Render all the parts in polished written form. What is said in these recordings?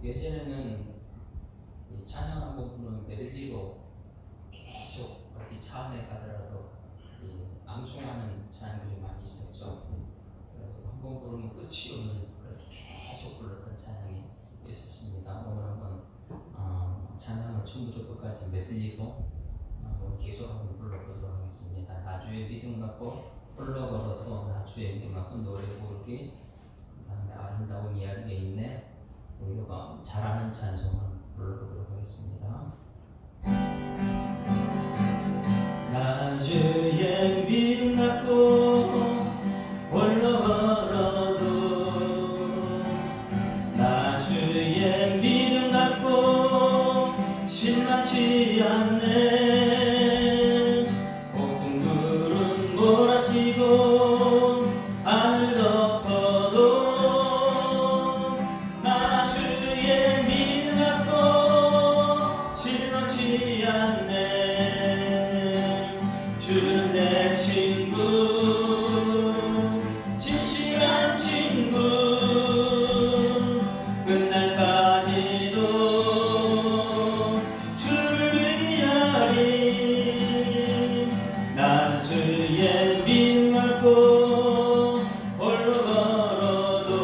예전에는 이 찬양 한 번 부르면 메들리로 계속 어디 차 안에 가더라도 이 앙송하는 찬양들이 많이 있었죠. 그래서 한 번 부르면 끝이 없는 그렇게 계속 불렀던 찬양이 있었습니다. 오늘 한번 찬양을 처음부터 끝까지 메들리로 계속 한번 불러보도록 하겠습니다. 나주의 믿음 갖고 홀로 걸어도 나주의 믿음 갖고 노래 부르기, 그 다음에 아름다운 이야기가 있네, 우리가 잘하는 찬송을 불러보도록 하겠습니다. 나주의 믿음 갖고 홀로 걸어도, 나주의 믿음 갖고 실망치 않네. 폭풍 구름 몰아치고 하늘 덮어도 나주의 믿음 갖고 실망치 않네. 주는 내 친구, 진실한 친구, 끝날까지도 주를 위하리. 나주의 믿음 갖고 홀로 걸어도,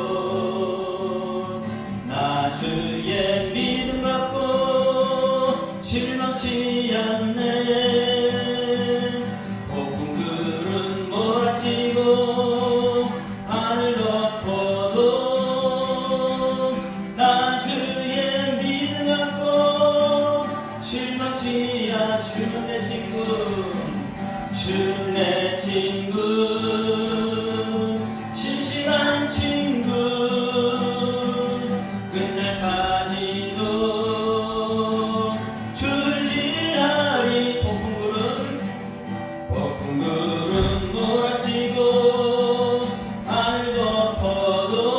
나주의 믿음 갖고 실망치 않네. 폭풍 구름 몰아치고 하늘 덮어도 나주의 믿음 갖고 실망치 않아. 주는 내 친구, 주는 내 친구, 진실한 친구, 끝날까지도 주를 지하리. 폭풍 구름 몰아치고 하늘 덮어도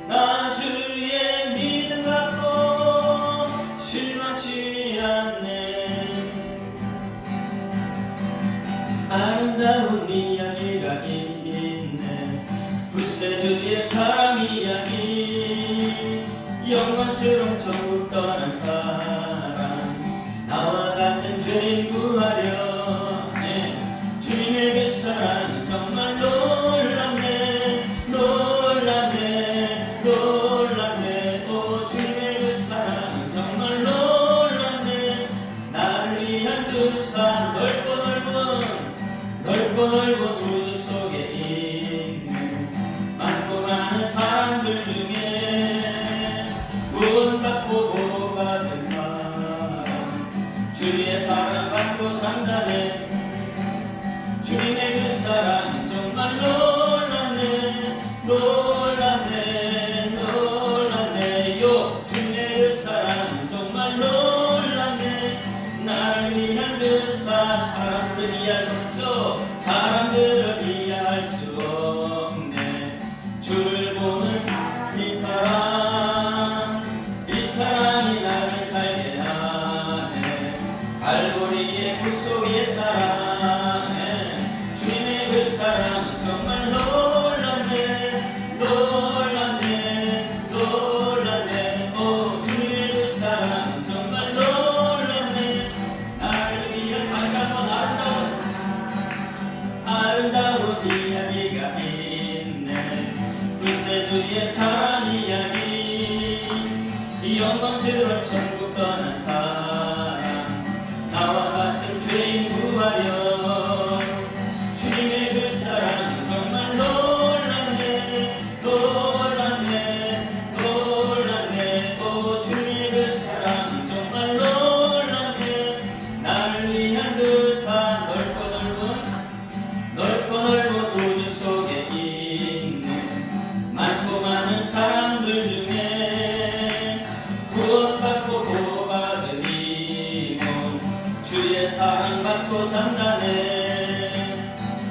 나주의 믿음 갖고 실망치 않네. 아름다운 이야기가 있네. 구세주의 사랑 이야기, 영광스러운 천국 떠난 사랑, 나와 같은 죄인 구하려네. 주님의 그 사랑은 정말 놀랍네. 놀랍네, 놀랍네. 오, 주님의 그 사랑은 정말 놀랍네. 나를 위한 그 사랑, 넓고 넓은 우주 속에 있는 많고 많은 사람들 중에 구원받고 보호받은 사람, 주의 사랑 받고 산다네. 주님의 그 사랑은 정말 놀랍네. 놀랍네, 놀랍네요. 주님의 그 사랑은 정말 놀랍네. 나를 위한 그 사람들 이해할 수 없죠. 사람들은 이해할 수 없네. 주를 보는 이 사랑, 이 사랑이 나를 살게 하네. 갈보리의 구속의 사랑에 주님의 그 사랑은 정말 놀랍네. 놀랍네, 놀랍네. 오, 주님의 그 사랑은 정말 놀랍네. 나를 위한 다시 한번 아름다운 이야기가 있네. 구세주의 사랑 이야기, 영광스러운 천국 떠난 사랑, 나와 같은 죄인 구하려. 주님의 그 사랑은 정말 놀랍네. 놀랍네, 놀랍네. 오, 주님의 그 사랑은 정말 놀랍네. 나를 위한 그 사랑, 넓고 넓은 우주 속에 있는 많고 많은 사람들 중에 구원받고 보호받은 이몸, 주의 사랑 받고 산다네.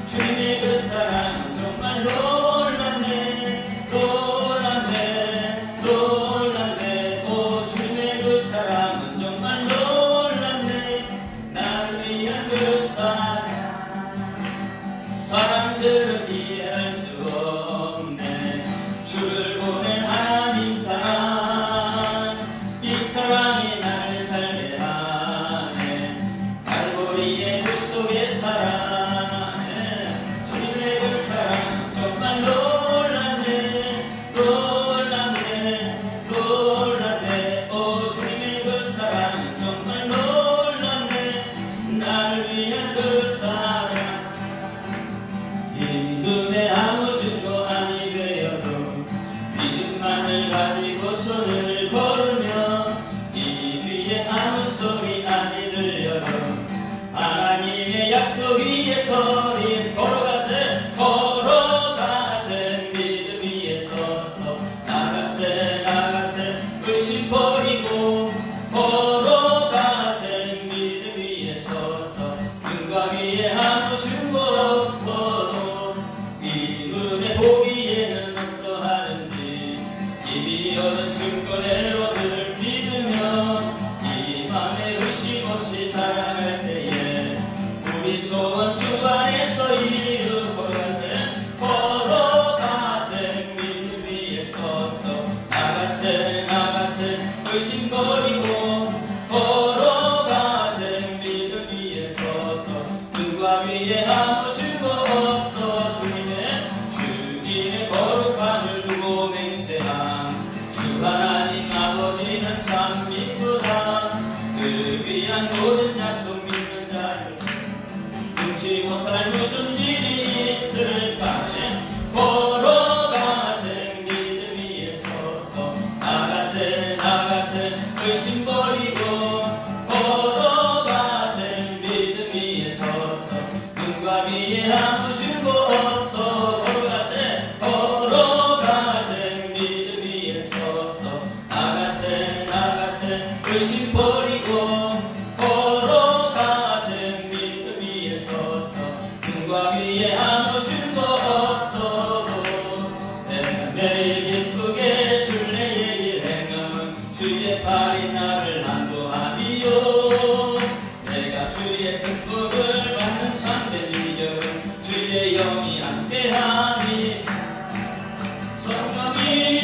주님의 그 사랑은 정말 놀랍네. 놀랍네, 놀랍네. 오, 주님의 그 사랑은 정말 놀랍네. 나를 위한 그 사랑, 사람들은 이해할 수 없네. 주를 보낸 하나님 가지고 손을 걸으며 이 뒤에 아무 소리 아니 들려도 하나님의 약속 위에 서리 걸어가세 걸어가세 믿음 위에 서서 나가세 나가세 의심 버리고 걸어가세 믿음 위에 서서 등과 위에 아무 증거 없어도 이 눈에 보기에는 어떠하든지 이미 얻은 증거대로 늘 믿으며 이 맘에 의심 없이 살아갈 때에 우리 소원 주 안에서 이루고 걸어가세 믿음 위에 서서 나가세 나가세 의심 버리고 걸어가세 믿음 위에 서서 눈과 위에 아무 증거 없어 주님의 거룩함을 두고 맹세함 주 하나님 아버지는 참 믿구나 그 귀한 모든 약속 믿는 자를 눈치 못할 무슨 일이 있을까에 걸어가세 믿음 위에 서서 나가세 나가세 의심 버리고 걸어가세 믿음 위에 서서 눈과 위에 아무 증거 없어 걸어가세 걸어가세 믿음 위에 서서 나가세 나가세 의심 버리고 걸어가세 믿음 위에 서서 눈과 위에 아무 증거 없어도 내가 매일 기쁘게 순례의 길 행함은 주의 팔이 나를 안도하리요 내가 주의 특복을 받는 참된 이력은 주의 영이 함께하니 성령이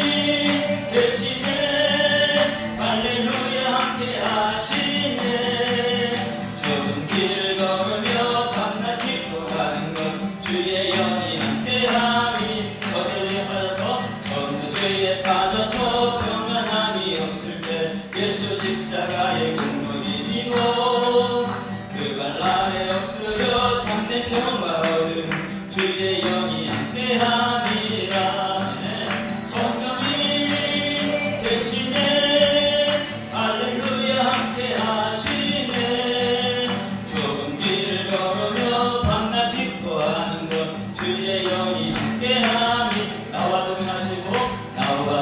계시네 할렐루야 함께하시네 좁은 길을 걸으며 밤낮 기뻐하는 것 주의 영이 함께하니 서려에 빠져서 전도죄에 빠져서 평안함이 없을 때 예수 십자가의 공로를 이루고 그 갈라에 엎드려 참된 평화 얻은 주의 영이 함께하니라 성령이 계시네 할렐루야 함께하시네 좁은 길을 걸으며 밤낮 기뻐하는 것 주의 영이 함께하니 나와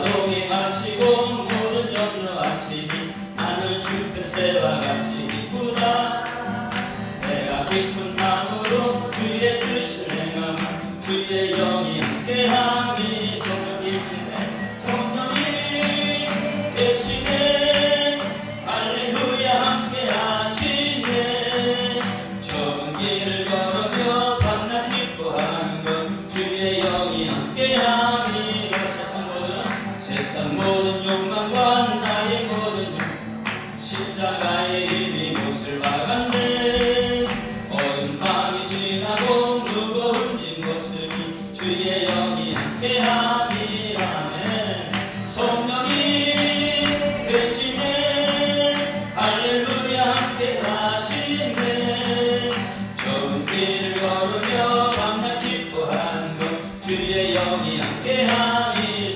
동행하시고 모든 염려하시니 나는 슈퍼세와 같이 기쁘다 내가 기쁜 마음으로 주의 뜻을 행함 주의 영이 함께하니 성령이 계시네 할렐루야 함께하시네 좁은 길을 걸으며 밤낮 기뻐하는 것 주의 영이 함께하니 세상 모든 욕망과 나의 모든 십자가의 힘이 못을 박았네 어두운 밤이 지나고 무거운 이 모습이 주의 영이 함께함이라네 성령이 계시네 할렐루야 함께하시네 좁은 길을 걸으며 밤낮 기뻐하는 것 주의 영이 함께함이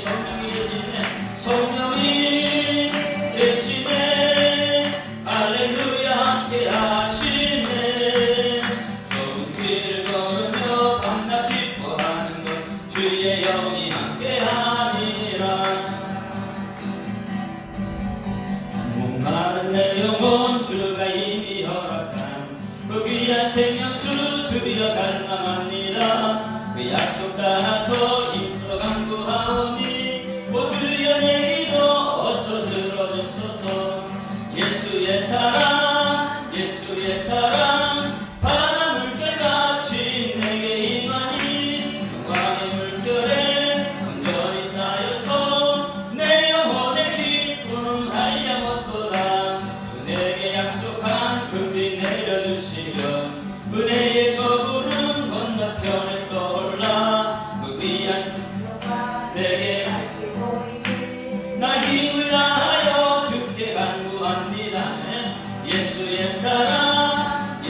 성령이 계시네 할렐루야 함께하시네 좁은 길을 걸으며 밤낮 기뻐하는 것 주의 영이 함께하니라 목마른 내 영혼 주가 이미 허락한 그 귀한 생명수 주여 갈망합니다 그 약속 따라서 입서 간구하오니 오 주여 내 기도 어서 들어주소서 예수의 사랑 예수의 사랑 바다 물결같이 내게 임하니 영광의 물결에 온전히 쌓여서 내 영혼의 기쁨 한량없도다 주 내게 약속한 그 빛 내려주시면 은혜의 저구름 건너편에 떠올라 그 귀한 내게 나 힘을 다하여 주께 간구합니다 예수의 사랑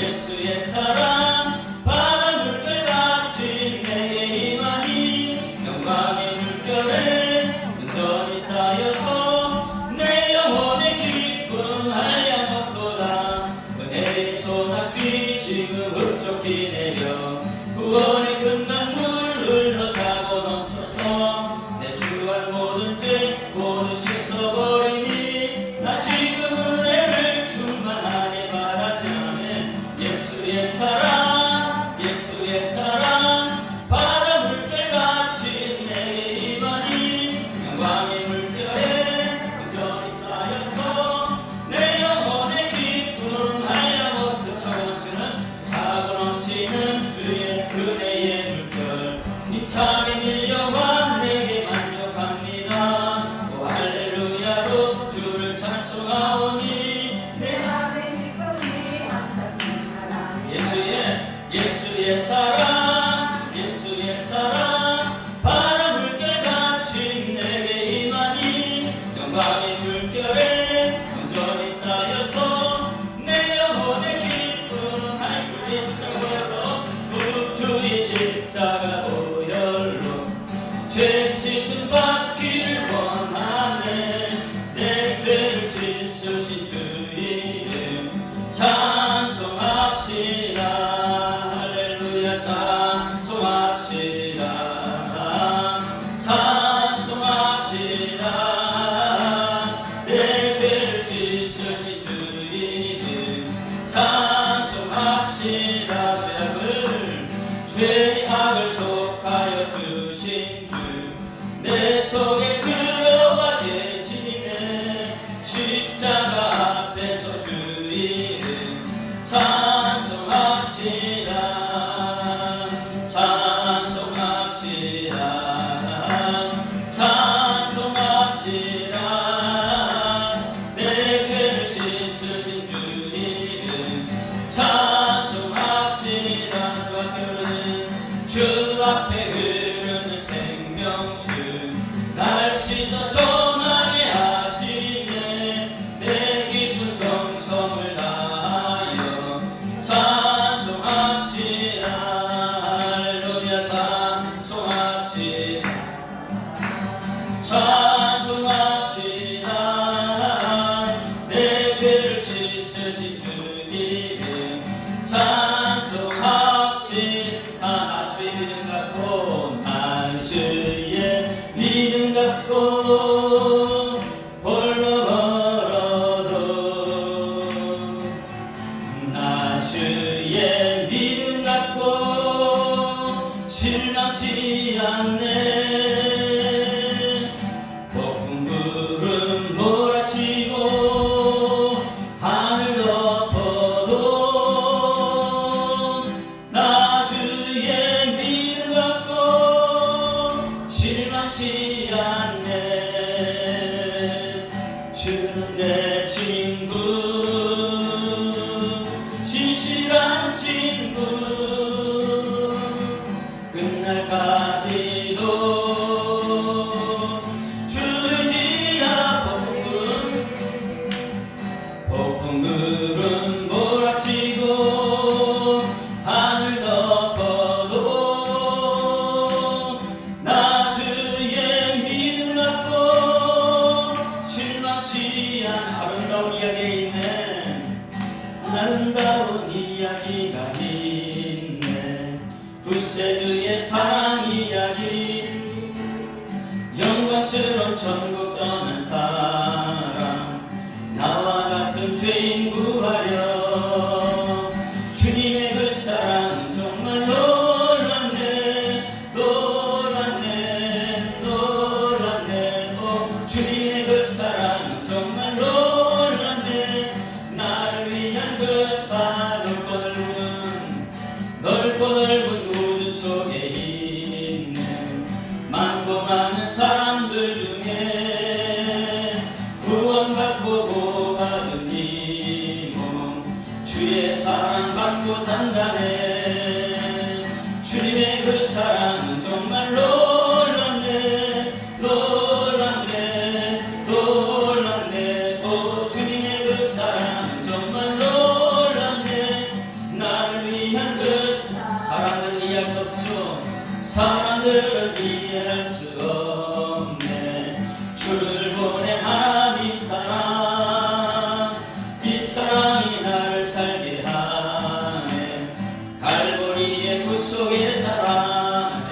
주를 보낸 하나님 사랑, 이 사랑이 나를 살게 하네. 갈보리의 구속의 사랑,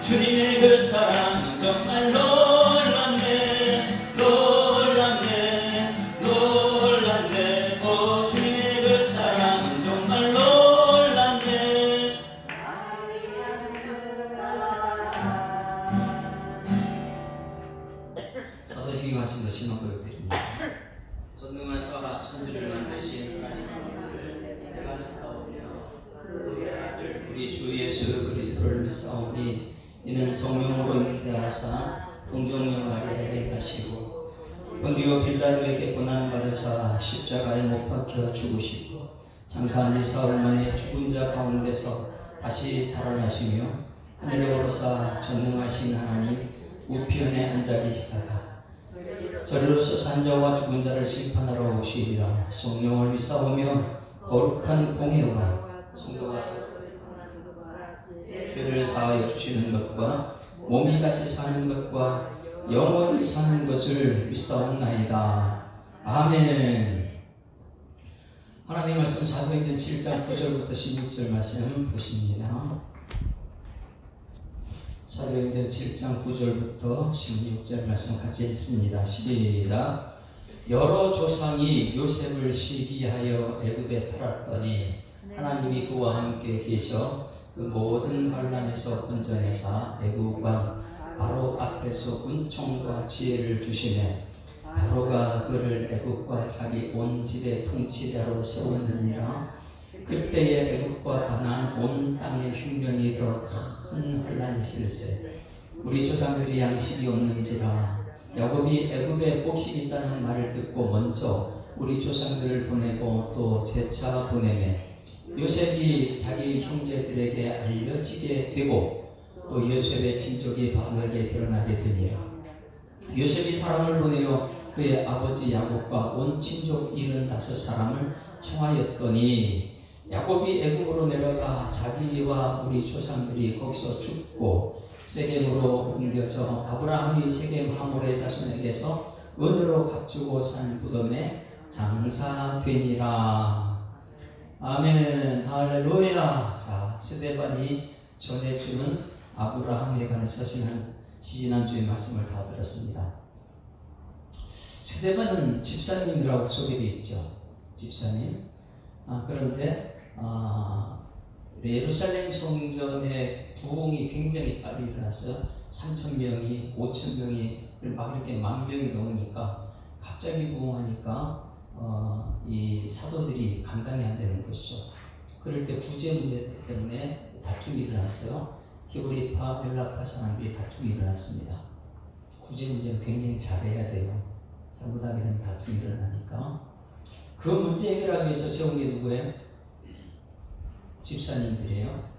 주님의 그 사랑은 정말 놀랍네, 놀랍네, 놀랍네. 오, 주님의 그 사랑은 정말 놀랍네. 사도시기 말씀도 신앙고백 드립니다. 전능하사 천지를 만드신 하나님을 내가 사오며 우리 아들 우리 주 예수 그리스도를 믿사오니 이는 성령으로 잉태하사 동정녀 마리아에게 하시고 본디오 빌라도에게 고난받으사 십자가에 못 박혀 죽으시고 장사한 지 사흘 만에 죽은 자 가운데서 다시 살아나시며 하늘에 오르사 전능하신 하나님 우편에 앉아 계시다가 저리로서 산자와 죽은 자를 심판하러 오시리라. 성령을 믿사오며 거룩한 공회와 성도가 죄를 사하여 주시는 것과 몸이 다시 사는 것과 영원히 사는 것을 믿사옵나이다. 아멘. 하나님 말씀 사도행전 7장 9절부터 16절 말씀 보십니다. 사도행전 7장 9절부터 16절 말씀 같이 읽습니다. 시작. 여러 조상이 요셉을 시기하여 애굽에 팔았더니 하나님이 그와 함께 계셔 그 모든 환난에서 건져내사 애굽 왕 바로 앞에서 은총과 지혜를 주시매 바로가 그를 애굽과 자기 온 집의 통치자로 세웠느니라. 그때에 애굽과 가나안 온 땅에 흉년이 들어 큰 환난이 실세 우리 조상들이 양식이 없는지라. 야곱이 애굽에 곡식이 있다는 말을 듣고 먼저 우리 조상들을 보내고 또 재차 보내매 요셉이 자기 형제들에게 알려지게 되고 또 요셉의 친족이 바로에게 드러나게 되니라. 요셉이 사람을 보내어 그의 아버지 야곱과 온 친족 75사람을 청하였더니 야곱이 애굽으로 내려가 자기와 우리 조상들이 거기서 죽고 세겜으로 옮겨서 아브라함이 세겜 하몰의 자손에게서 은으로 값주고 산 무덤에 장사되니라. 아멘. 할렐루야. 자, 스데반이 전해주는 아브라함에 관해서 지난주에 말씀을 다 들었습니다. 스데반은 집사님이라고 소개되어 있죠. 집사님. 그런데 예루살렘 성전의 부흥이 굉장히 빨리 일어나서 3,000명이 5,000명이 막 이렇게 10,000명이 넘으니까 갑자기 부흥하니까 이 사도들이 감당이 안 되는 것이죠. 그럴 때 구제 문제 때문에 다툼이 일어났어요. 히브리파, 헬라파 사람들이 다툼이 일어났습니다. 구제 문제는 굉장히 잘해야 돼요. 잘못하게 되면 다툼이 일어나니까. 그 문제 해결하기 위해서 세운 게 누구예요? 집사님들이에요.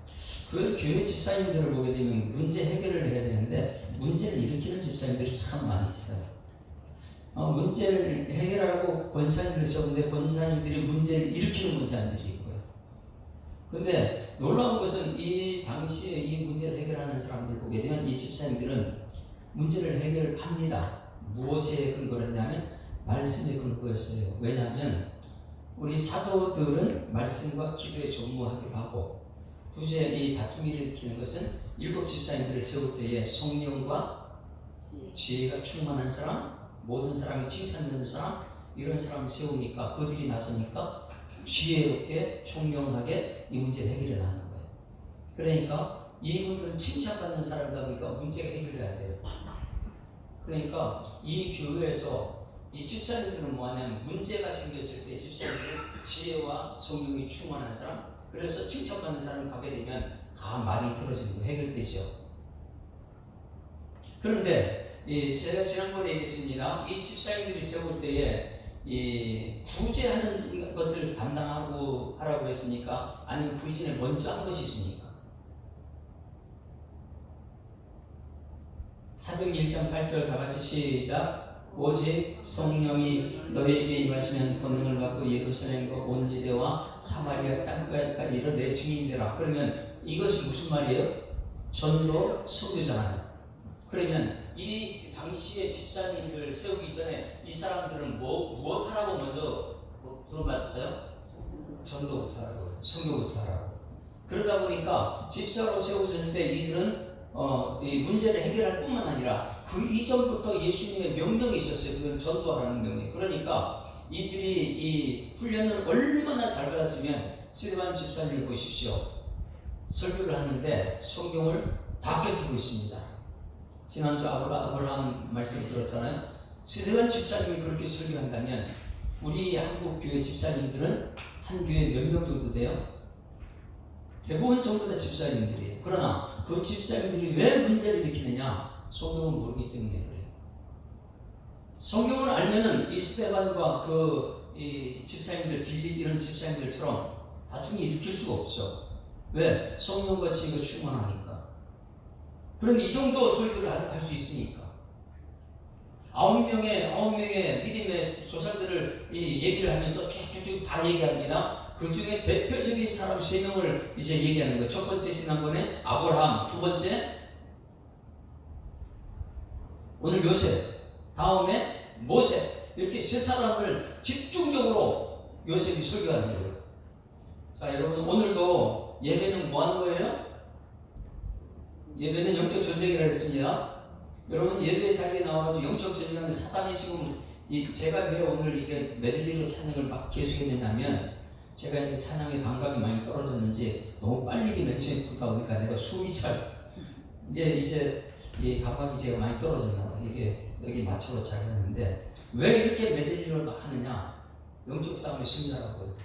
그 교회 집사님들을 보게 되면 문제 해결을 해야 되는데 문제를 일으키는 집사님들이 참 많이 있어요. 문제를 해결하라고 권사님들을 세우는데 권사님들이 문제를 일으키는 권사님들이 있고요. 근데 놀라운 것은 이 당시에 이 문제를 해결하는 사람들 보게 되면 이 집사님들은 문제를 해결합니다. 무엇에 근거를 했냐면 말씀에 근거였어요. 왜냐하면 우리 사도들은 말씀과 기도에 전무하기로 하고 굳이 이 다툼을 일으키는 것은 7 집사님들을 세울 때에 성령과 지혜가 충만한 사람, 모든 사람이 칭찬되는 사람, 이런 사람을 세우니까 그들이 나서니까 지혜롭게 총명하게 이 문제를 해결해 나가는 거예요. 그러니까 이분들은 칭찬받는 사람이다 보니까 문제가 해결돼야 돼요. 그러니까 이 교회에서 이 집사님들은 뭐하냐면 문제가 생겼을 때 집사님들은 지혜와 성령이 충만한 사람, 그래서 칭찬받는 사람을 가게 되면 다 말이 들어지고 해결되죠. 그런데 제가 지난번에 얘기했습니다. 이 집사님들이 세울 때에 이 구제하는 것을 하라고 했습니까? 아니면 그 이전에 먼저 한 것이 있습니까? 사도행전 1장 8절 다 같이 시작. 오직 성령이 너희에게 임하시면 권능을 받고 예루살렘과 온 유대와 사마리아 땅까지 이르러 내 증인이 되라. 그러면 이것이 무슨 말이에요? 전도, 설교잖아요. 그러면 이 당시의 집사님들 세우기 전에 이 사람들은 무엇 하라고 먼저 물어봤어요? 전도부터 하라고, 성교부터 하라고. 그러다 보니까 집사로 세워졌을 때 이들은 이 문제를 해결할 뿐만 아니라 그 이전부터 예수님의 명령이 있었어요. 그건 전도하라는 명령. 그러니까 이들이 이 훈련을 얼마나 잘 받았으면 스데반 집사님을 보십시오. 설교를 하는데 성경을 다 꿰뚫고 있습니다. 지난주 아브라함 말씀 들었잖아요. 스데반 집사님이 그렇게 설교한다면 우리 한국 교회 집사님들은 한 교회에 몇 명 정도 돼요? 대부분 전부 다 집사님들이에요. 그러나 그 집사님들이 왜 문제를 일으키느냐? 성경을 모르기 때문에 그래요. 성경을 알면은 이 스데반과 이 집사님들, 빌립 이런 집사님들처럼 다툼이 일으킬 수가 없죠. 왜? 성령과 지혜가 충만하니까. 그럼 이 정도 설교를 할 수 있으니까. 9명의 믿음의 조상들을 얘기를 하면서 쭉쭉쭉 다 얘기합니다. 그 중에 대표적인 사람 3명을 이제 얘기하는 거예요. 첫 번째 지난번에 아브라함, 두 번째 오늘 요셉, 다음에 모세, 이렇게 3사람을 집중적으로 요셉이 설교하는 거예요. 자, 여러분 오늘도 예배는 뭐 하는 거예요? 예배는 영적 전쟁이라고 했습니다. 여러분 예배 자리에 나와가지고 영적 전쟁하는 사단이 지금 제가 왜 오늘 이게 메들리로 찬양을 막 계속했느냐면 제가 이제 찬양의 감각이 많이 떨어졌는지 너무 빨리 맨 처음에 부르다 보니까 내가 숨이 이제 이 감각이 제가 많이 떨어졌나 봐. 이게 여기 맞춰서 잘 하는데 왜 이렇게 메들리를 막 하느냐? 영적 싸움에 승리하라고요.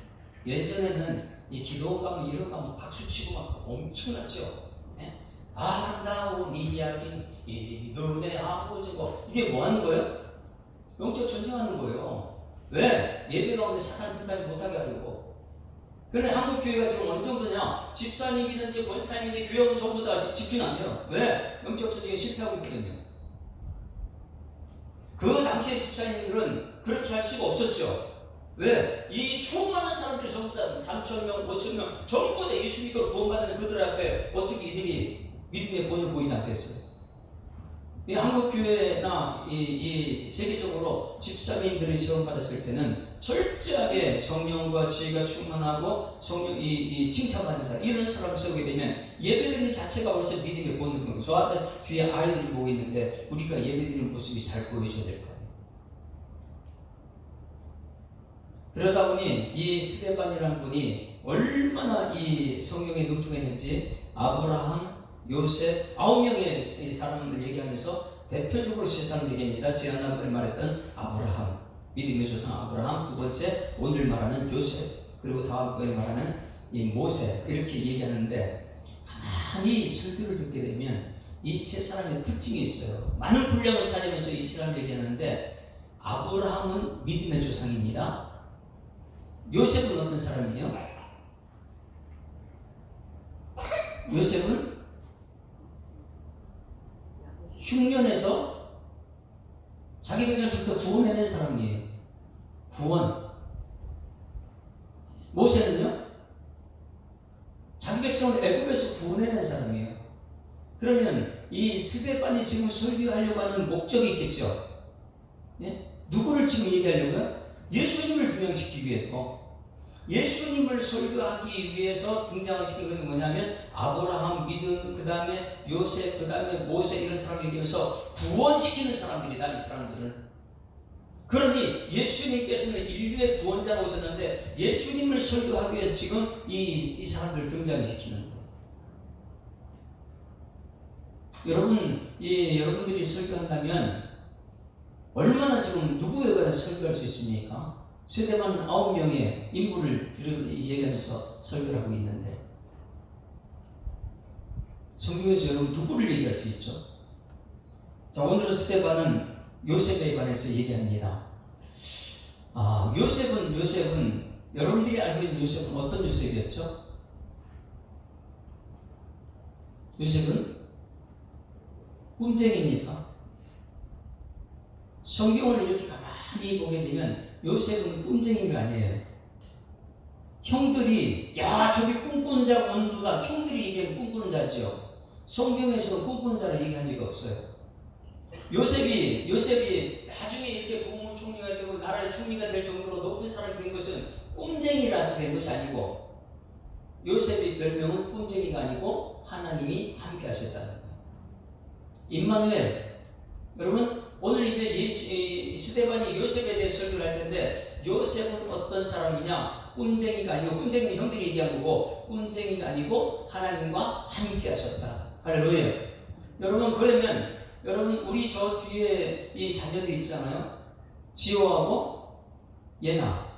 예전에는 이 기도 가면 이런 가면 박수 치고 막 엄청났죠. 예? 아름다운 이야기 이 눈에 아버지고 이게 뭐 하는 거예요? 영적 전쟁하는 거예요. 왜? 예배 가운데 사탄 등까지 못하게 하려고. 그런데 한국 교회가 지금 어느 정도냐? 집사님이든지 권사님이든지 교회는 전부 다 집중 안 해요. 왜? 영적 전쟁에 실패하고 있거든요. 그 당시의 집사님들은 그렇게 할 수가 없었죠. 왜? 이 수많은 사람들이 전부 다 3,000명, 5,000명 전부 다 예수 믿고 구원받는 그들 앞에 어떻게 이들이 믿음의 본을 보이지 않겠어요? 이 한국교회나 이 세계적으로 집사님들이 세움받았을 때는 철저하게 성령과 지혜가 충만하고 성령 이 칭찬받는 사람 이런 사람 세우게 되면 예배드리는 자체가 벌써 믿음의 본을 보는 거예요. 저한테 뒤에 아이들이 보고 있는데 우리가 예배드리는 모습이 잘 보여줘야 될 거예요. 그러다 보니 이 스데반이라는 분이 얼마나 이 성령에 능통했는지 아브라함, 요셉 9명의 사람을 얘기하면서 대표적으로 3사람 얘기합니다. 지난번에 말했던 아브라함, 믿음의 조상 아브라함, 두 번째 오늘 말하는 요셉, 그리고 다음번에 말하는 이 모세 이렇게 얘기하는데 가만히 설교를 듣게 되면 이 3사람의 특징이 있어요. 많은 분량을 찾으면서 이 사람 얘기하는데 아브라함은 믿음의 조상입니다. 요셉은 어떤 사람이에요? 요셉은 흉년에서 자기 백성을 절대 구원해낸 사람이에요. 구원. 모세는요? 자기 백성을 애굽에서 구원해낸 사람이에요. 그러면 이 스데반이 지금 설교하려고 하는 목적이 있겠죠? 예? 누구를 지금 얘기하려고요? 예수님을 등장시키기 위해서. 예수님을 설교하기 위해서 등장을 시킨 것은 뭐냐면 아브라함 믿음, 그 다음에 요셉, 그 다음에 모세 이런 사람 얘기하면서 구원시키는 사람들이다. 이 사람들은. 그러니 예수님께서는 인류의 구원자로 오셨는데 예수님을 설교하기 위해서 지금 이 사람들을 등장시키는 거예요. 여러분들이 설교한다면 얼마나 지금 누구에 관해서 설교할 수 있습니까? 스데반 9명의 인물을 얘기하면서 설교를 하고 있는데 성경에서 여러분 누구를 얘기할 수 있죠? 자, 오늘은 스데반은 요셉에 관해서 얘기합니다. 요셉은 여러분들이 알고 있는 요셉은 어떤 요셉이었죠? 요셉은 꿈쟁이입니까? 성경을 이렇게 가만히 보게 되면 요셉은 꿈쟁이가 아니에요. 형들이 저기 꿈꾸는 자가 오는도다. 형들이 얘기하면 꿈꾸는 자지요. 성경에서는 꿈꾸는 자를 얘기한 적이 없어요. 요셉이 나중에 이렇게 국무총리가 되고 나라의 총리가 될 정도로 높은 사람이 된 것은 꿈쟁이라서 된 것이 아니고, 요셉의 별명은 꿈쟁이가 아니고 하나님이 함께 하셨다는 거예요. 임마누엘. 여러분, 오늘 이제 스데반이 요셉에 대해 설교를 할 텐데, 요셉은 어떤 사람이냐? 꿈쟁이가 아니고, 꿈쟁이는 형들이 얘기한 거고, 꿈쟁이가 아니고 하나님과 함께 하셨다. 할렐루야. 여러분, 그러면 여러분, 우리 저 뒤에 이 자녀들 있잖아요. 지호하고 예나.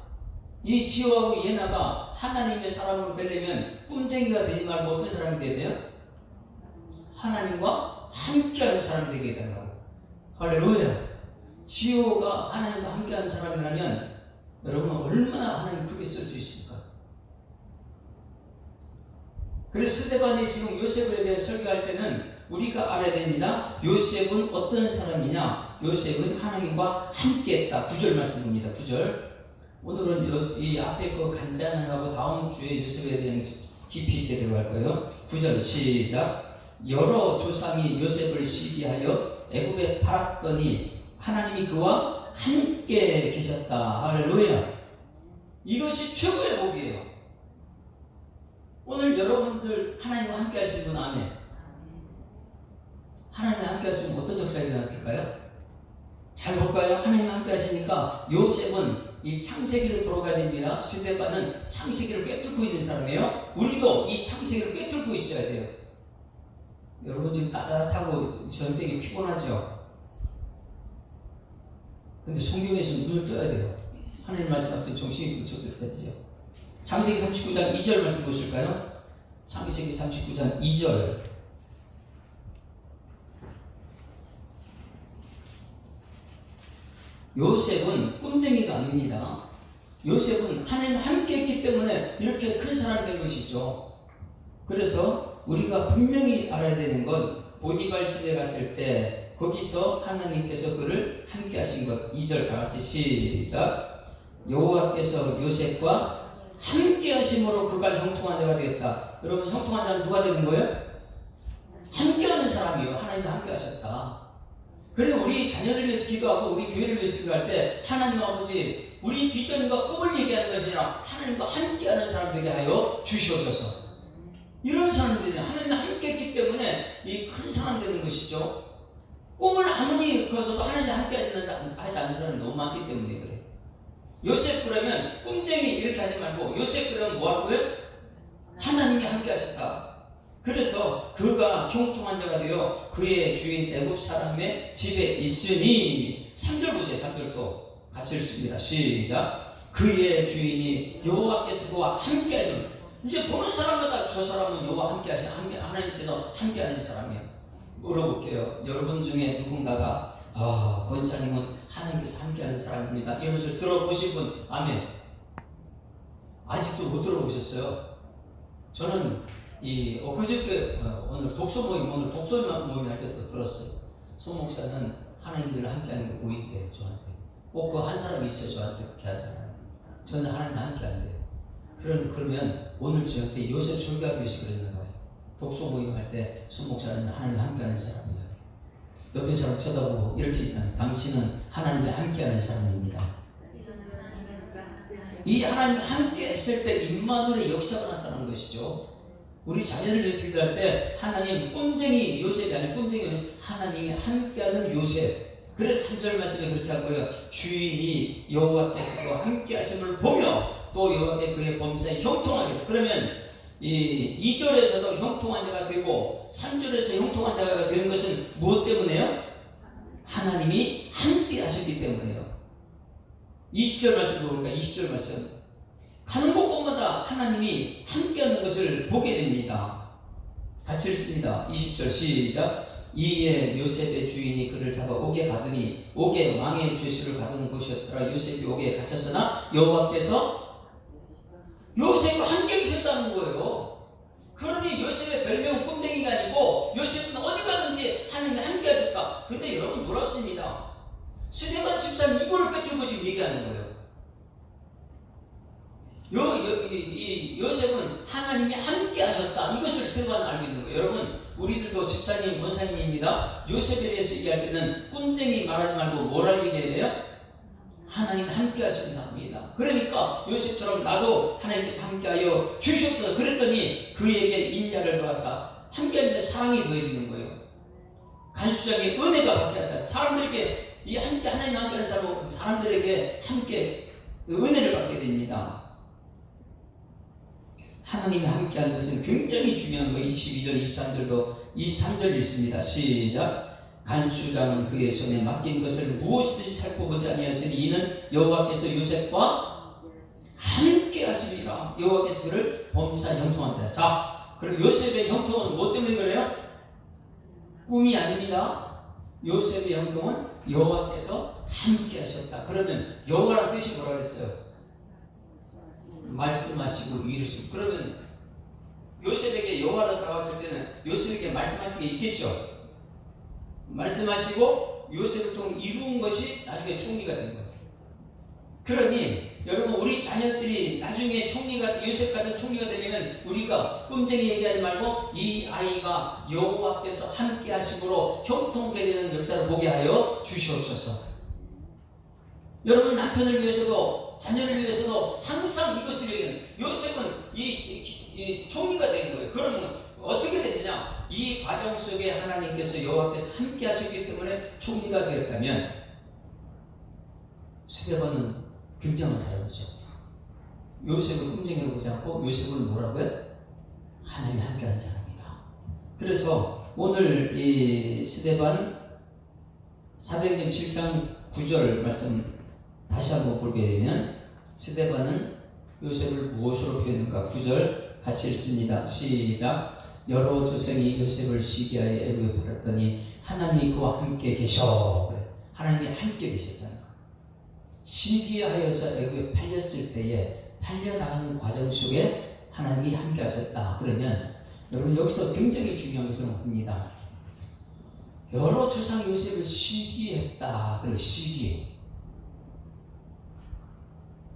이 지호하고 예나가 하나님의 사람으로 되려면 꿈쟁이가 되지 말고 어떤 사람이 돼야 돼요? 하나님과 함께하는 사람이 되게 된다고. 할렐루야. 지호가 하나님과 함께하는 사람이라면 여러분은 얼마나 하나님 크게 쓸 수 있습니까? 그래서 스데반이 지금 요셉에 대해 설교할 때는 우리가 알아야 됩니다. 요셉은 어떤 사람이냐? 요셉은 하나님과 함께했다. 9절 말씀 봅니다. 9절. 오늘은 이 앞에 그 간장하고 다음 주에 요셉에 대한 깊이 있게 들어갈 거예요. 9절 시작. 여러 조상이 요셉을 시기하여 애굽에 팔았더니 하나님이 그와 함께 계셨다. 할렐루야. 이것이 최고의 복이에요. 오늘 여러분들 하나님과 함께 하신 분 아멘. 하나님과 함께 하시면 어떤 역사가 일어났을까요? 잘 볼까요? 하나님과 함께 하시니까 요셉은 이 창세기로 돌아가야 됩니다. 스데반은 창세기를 꿰뚫고 있는 사람이에요. 우리도 이 창세기를 꿰뚫고 있어야 돼요. 여러분 지금 따뜻하고 저녁 되게 피곤하죠? 근데 성경에서 눈을 떠야 돼요. 하나님 말씀 앞에 정신이 붙여들어야 되죠. 창세기 39장 2절 말씀 보실까요? 창세기 39장 2절. 요셉은 꿈쟁이가 아닙니다. 요셉은 하나님 함께 했기 때문에 이렇게 큰 사람이 된 것이죠. 그래서 우리가 분명히 알아야 되는 건 보디발 집에 갔을 때 거기서 하나님께서 그를 함께 하신 것. 2절 다 같이 시작. 여호와께서 요셉과 함께 하심으로 그가 형통한 자가 되었다. 여러분, 형통한 자는 누가 되는 거예요? 함께 하는 사람이요. 하나님과 함께 하셨다. 그리고 우리 자녀들 위해서 기도하고 우리 교회를 위해서 기도할 때 하나님 아버지, 우리 비전과 꿈을 얘기하는 것이 아니라 하나님과 함께하는 사람 되게 하여 주시옵소서. 이런 사람들이 하나님과 함께 했기 때문에 이 큰 사람 되는 것이죠. 꿈을 아무리 커서도 하나님과 함께 하지 않는 사람이 너무 많기 때문에 그래. 요셉 그러면 꿈쟁이 이렇게 하지 말고 요셉 그러면 뭐하고요? 하나님이 함께 하셨다. 그래서 그가 형통한 자가 되어 그의 주인 애굽 사람의 집에 있으니 3절 보세요. 3절도 같이 읽습니다. 시작. 그의 주인이 여호와께서 그와 함께 하시는. 이제 보는 사람마다 저 사람은 여호와 함께 하시는, 하나님께서 함께 하는 사람이에요. 물어볼게요. 여러분 중에 누군가가 권사님은 하나님께서 함께 하는 사람입니다, 이런 소리 들어보신 분 아멘. 아직도 못 들어보셨어요? 저는 그저께 오늘 독서 모임 할 때도 들었어요. 송 목사는 하나님들을 함께하는 게 보인대요. 저한테 꼭 그 한 사람이 있어요. 저한테 그렇게 하잖아요. 저는 하나님과 함께 안 돼요. 그러면 오늘 저녁 때 요셉 설교하기 위해서 그러는 거예요. 독서 모임 할 때 송 목사는 하나님과 함께하는 사람이에요. 옆에 사람 쳐다보고 이렇게 있잖아요. 당신은 하나님과 함께하는 사람입니다. 이 하나님 함께 했을 때 임마누엘의 역사가 나타나는 것이죠. 우리 자녀를 위해서 기도할 때 하나님 꿈쟁이 요셉이 아니라 꿈쟁이는 하나님이 함께하는 요셉. 그래서 3절 말씀에 그렇게 하고요. 주인이 여호와께서 그와 함께 하심을 보며 또 여호와께 그의 범사에 형통하게. 그러면 이 2절에서도 형통한 자가 되고 3절에서 형통한 자가 되는 것은 무엇 때문에요? 하나님이 함께 하셨기 때문에요. 20절 말씀 볼까요? 20절 말씀. 가는 곳곳마다 하나님이 함께하는 것을 보게 됩니다. 같이 읽습니다. 20절 시작. 이에 요셉의 주인이 그를 잡아 옥에 가더니 옥에 왕의 죄수를 받은 곳이었더라. 요셉이 옥에 갇혔으나 여호와께서 요셉과 함께 계셨다는 거예요. 그러니 요셉의 별명은 꿈쟁이가 아니고 요셉은 어디 가든지 하나님이 함께 하셨다. 근데 여러분 놀랍습니다. 스데반 집사는 이걸 꿰뚫고 지금 얘기하는 거예요. 요셉은 하나님이 함께 하셨다. 이것을 스데반은 알고 있는 거예요. 여러분, 우리들도 집사님, 권사님입니다. 요셉에 대해서 얘기할 때는 꾼쟁이 말하지 말고 뭐라고 얘기해야 돼요? 하나님 함께 하신다 합니다. 그러니까 요셉처럼 나도 하나님께서 함께하여 주시옵소서 그랬더니 그에게 인자를 더하사 함께하는데 사랑이 더해지는 거예요. 간수장의 은혜가 받게 한다. 사람들에게 이 함께 하나님 함께하는 사람들에게 함께 은혜를 받게 됩니다. 하나님이 함께하는 것은 굉장히 중요한 거예요. 22절, 23절 읽습니다. 시작. 간수장은 그의 손에 맡긴 것을 무엇이든지 살펴보지 아니하였으니 이는 여호와께서 요셉과 함께 하심이라. 여호와께서 그를 범사에 형통한다. 자, 그럼 요셉의 형통은 뭐 때문에 그래요? 꿈이 아닙니다. 요셉의 형통은 여호와께서 함께 하셨다. 그러면 여호와란 뜻이 뭐라 그랬어요? 말씀하시고 이루시고. 그러면 요셉에게 여호와로 다가왔을 때는 요셉에게 말씀하신 게 있겠죠. 말씀하시고 요셉을 통해 이루은 것이 나중에 총리가 된 거예요. 그러니 여러분 우리 자녀들이 나중에 총리가 요셉 같은 총리가 되려면 우리가 꿈쟁이 얘기하지 말고 이 아이가 여호와께서 함께 하심으로 형통케 되는 역사를 보게 하여 주시옵소서. 여러분 남편을 위해서도 자녀를 위해서도 항상 이것을 얘기해요. 요셉은 이 총리가 된 거예요. 그러면 어떻게 됐느냐? 이 과정 속에 하나님께서 여호와께서 함께 하셨기 때문에 총리가 되었다면 스데반은 굉장한 사람이죠. 요셉을 꿈쟁이로 보지 않고 요셉을 뭐라고요? 하나님이 함께하는 사람이다. 그래서 오늘 이 스데반 사도행전 7장 9절 말씀 다시 한번 보게 되면 스데반은 요셉을 무엇으로 표현한가? 9절 같이 읽습니다. 시작. 여러 조상이 요셉을 시기하여 애굽에 팔았더니 하나님이 그와 함께 계셔. 하나님이 함께 계셨다는 것. 시기하여서 애굽에 팔렸을 때에 팔려나가는 과정 속에 하나님이 함께 하셨다. 그러면 여러분 여기서 굉장히 중요한 것을 봅니다. 여러 조상 요셉을 시기했다. 그래 시기.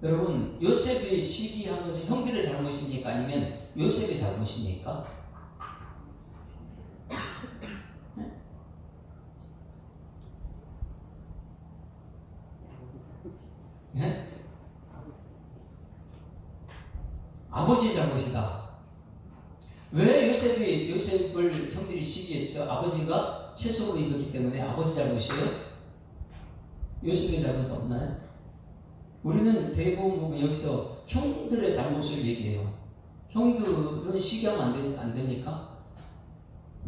여러분 요셉이 시기한 것은 형들의 잘못입니까? 아니면 요셉의 잘못입니까? 네? 아버지 잘못이다. 왜 요셉을 형들이 시기했죠? 아버지가 채석으로 입었기 때문에 아버지 잘못이에요? 요셉의 잘못은 없나요? 우리는 대부분 보면 여기서 형들의 잘못을 얘기해요. 형들은 시기하면 안 됩니까?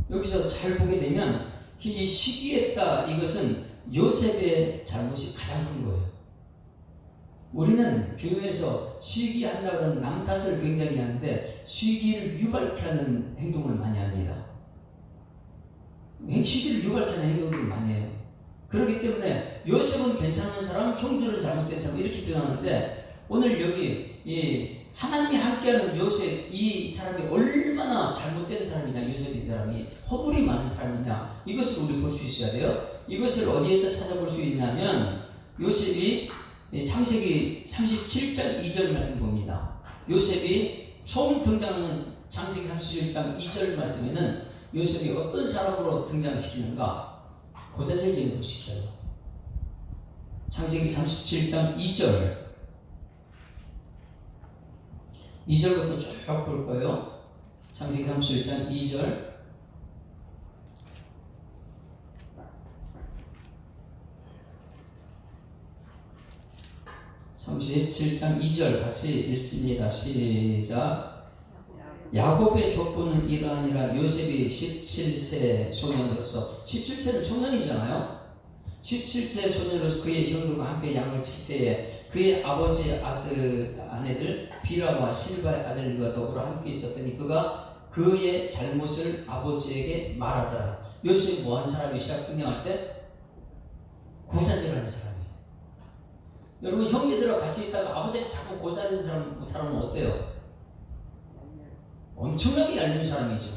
여기서 잘 보게 되면 이 시기했다 이것은 요셉의 잘못이 가장 큰 거예요. 우리는 교회에서 시기한다고 하는 남 탓을 굉장히 하는데 시기를 유발케 하는 행동을 많이 합니다. 시기를 유발케 하는 행동을 많이 해요. 그렇기 때문에 요셉은 괜찮은 사람, 형들은 잘못된 사람 이렇게 표현하는데 오늘 여기 이 하나님이 함께하는 요셉 이 사람이 얼마나 잘못된 사람이냐 요셉 이 사람이 허물이 많은 사람이냐 이것을 우리 볼 수 있어야 돼요. 이것을 어디에서 찾아볼 수 있냐면 요셉이 창세기 37장 2절 말씀 봅니다. 요셉이 처음 등장하는 창세기 37장 2절 말씀에는 요셉이 어떤 사람으로 등장시키는가? 고자질쟁이로 시켜요. 창세기 37장 2절부터 쭉 볼 거예요. 창세기 37장 2절. 37장 2절 같이 읽습니다. 시작. 야곱의 족보는 이러하니라. 요셉이 17세 소년으로서 17세는 청년이잖아요. 17세 소년으로서 그의 형들과 함께 양을 칠 때에 그의 아버지 아내들 비라와 실바의 아들과 더불어 함께 있었더니 그가 그의 잘못을 아버지에게 말하더라. 요셉이 뭐한 사람이 시작 등장할 때? 고자질하는 사람이에요. 여러분 형제들하고 같이 있다가 아버지한테 자꾸 고자질하는 사람은 어때요? 엄청나게 얄미운 사람이죠.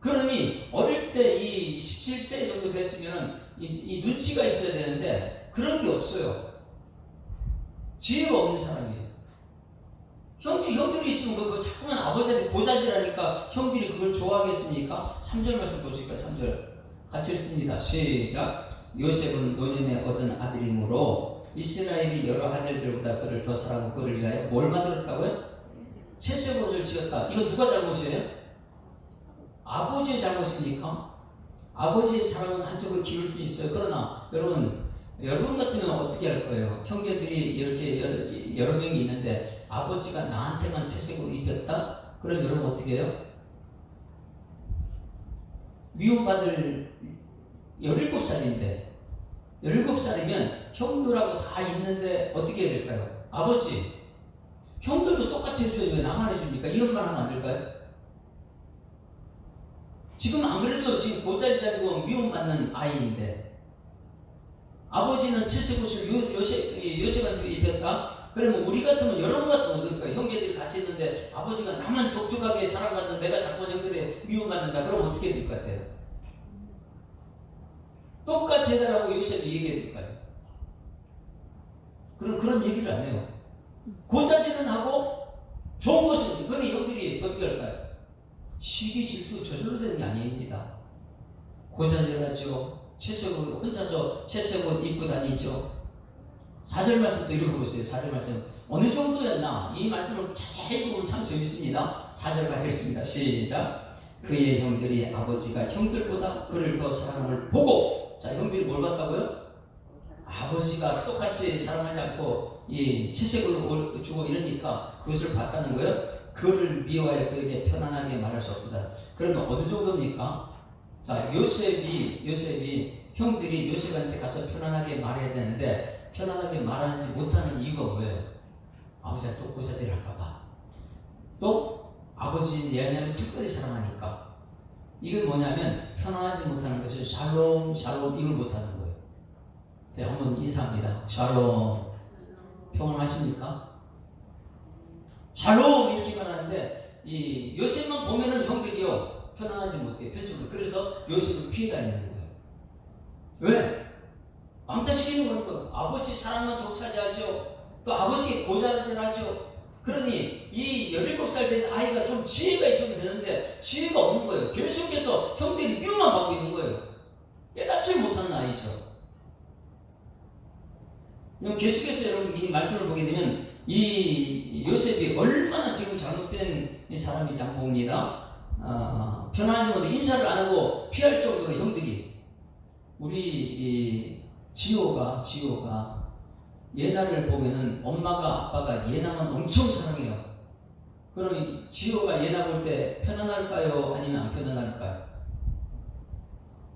그러니 어릴 때 이 17세 정도 됐으면 이 눈치가 있어야 되는데 그런 게 없어요. 지혜가 없는 사람이에요. 형들이 있으면 그거 자꾸만 아버지한테 고자질하니까 형들이 그걸 좋아하겠습니까? 3절 말씀 보실까요? 3절 같이 읽습니다. 시작. 요셉은 노년에 얻은 아들이므로 이스라엘이 여러 아들들보다 그를 더 사랑하고 그를 위하여 뭘 만들었다고요? 채색옷을 지었다. 이거 누가 잘못이에요? 아버지의 잘못입니까? 아버지의 자랑은 한쪽을 기울 수 있어요. 그러나 여러분 같으면 어떻게 할 거예요? 형제들이 이렇게 여러 명이 있는데 아버지가 나한테만 채색옷 입혔다? 그럼 여러분 어떻게 해요? 미움받을 17살인데 17살이면 형들하고 다 있는데 어떻게 해야 될까요? 아버지, 형들도 똑같이 해줘야지 왜 나만 해줍니까? 이런 말 하면 안 될까요? 지금 안 그래도 지금 고잘자리고 미움받는 아이인데 아버지는 채색옷을 요셉한테 입혔다? 그러면 우리 같으면 여러분 같으면 어떨까요? 형제들이 같이 있는데 아버지가 나만 독특하게 사랑받는 내가 자꾸 형들에 미움받는다. 그럼 어떻게 될 것 같아요? 똑같이 해달라고 요셉이 얘기해 줄까요? 그런 얘기를 안 해요. 고자질은 하고 좋은 것은 그러니 형들이 어떻게 할까요? 시기 질투 저절로 되는 게 아닙니다. 고자질하죠. 채색옷 혼자서 채색옷 입고 다니죠. 4절 말씀도 읽어보세요. 4절 말씀 어느 정도였나? 이 말씀을 자세히 보면 참 재밌습니다. 4절 같이 읽습니다. 시작. 그의 형들이 아버지가 형들보다 그를 더 사랑함을 보고, 자, 형들이 뭘 봤다고요? 아버지가 똑같이 사랑하지 않고 이 채색을 주고 이러니까 그것을 봤다는 거예요. 그를 미워해 그에게 편안하게 말할 수 없다. 그러면 어느 정도입니까? 자, 요셉이 형들이 요셉한테 가서 편안하게 말해야 되는데 편안하게 말하지 못하는 이유가 뭐예요? 아버지가 또 고자질 할까봐. 또 아버지 얘네를 특별히 사랑하니까. 이건 뭐냐면 편안하지 못하는 것을 샬롬 이걸 못하는 거예요. 제가 한번 인사합니다. 샬롬. 평안하십니까? 샬롬 이렇게 말하는데 이 요셉만 보면은 형들이요 편안하지 못해요. 편집을. 그래서 요셉을 피해 다니는 거예요. 왜? 왕따시키는 거예요. 아버지 사랑만 독차지하죠. 또 아버지 고자질하죠. 그러니 이 17살 된 아이가 좀 지혜가 있으면 되는데 지혜가 없는 거예요. 계속해서 형들이 미움만 받고 있는 거예요. 깨닫지 못하는 아이죠. 계속해서 여러분 이 말씀을 보게 되면 이 요셉이 얼마나 지금 잘못된 사람인지 한번 봅니다. 편안하지 못해 인사를 안 하고 피할 정도로 형들이 우리 지호가 예나를 보면은 엄마가 아빠가 예나만 엄청 사랑해요. 그럼 지호가 예나 볼 때 편안할까요? 아니면 안 편안할까요?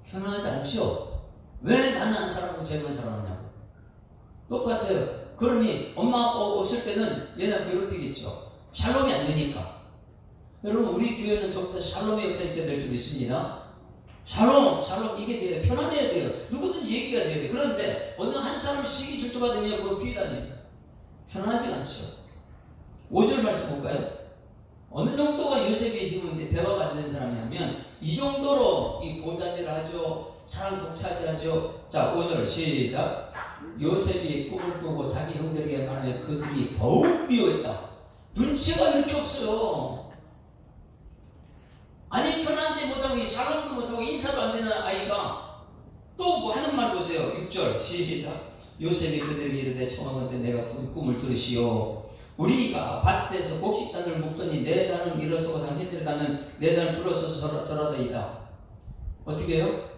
편안하지 않죠? 왜 나는 안 사랑하고 쟤만 사랑하냐고. 똑같아요. 그러니 엄마 아빠 없을 때는 예나 괴롭히겠죠. 샬롬이 안 되니까. 여러분 우리 교회는 저보다 샬롬의 역사 있어야 될 줄 믿습니다. 샬롬 이게 돼요. 편안해야 돼요. 누구든지 얘기가 돼야 돼요. 그런데 어느 한 사람 시기 질투가 되면 그거 피해 다녀요. 편안하지 않죠. 5절 말씀 볼까요? 어느 정도가 요셉이 지금 대화가 안 되는 사람이냐면 이 정도로 이 고자질하죠. 사랑 독차지하죠. 자 5절 시작. 요셉이 꿈을 꾸고 자기 형들에게 말하며 그들이 더욱 미워했다. 눈치가 이렇게 없어요. 아니 편안하지 못하고 샬롬도 못하고 인사도 안 되는 아이가 또 뭐 하는 말 보세요. 6절 시작. 요셉이 그들에게 이르되 청하건대 내가 꾼 꿈을 들으시오. 우리가 밭에서 곡식단을 묶더니 내 단은 일어서고 당신들의 단은 내 단을 불어서서 절하더이다. 어떻게 해요?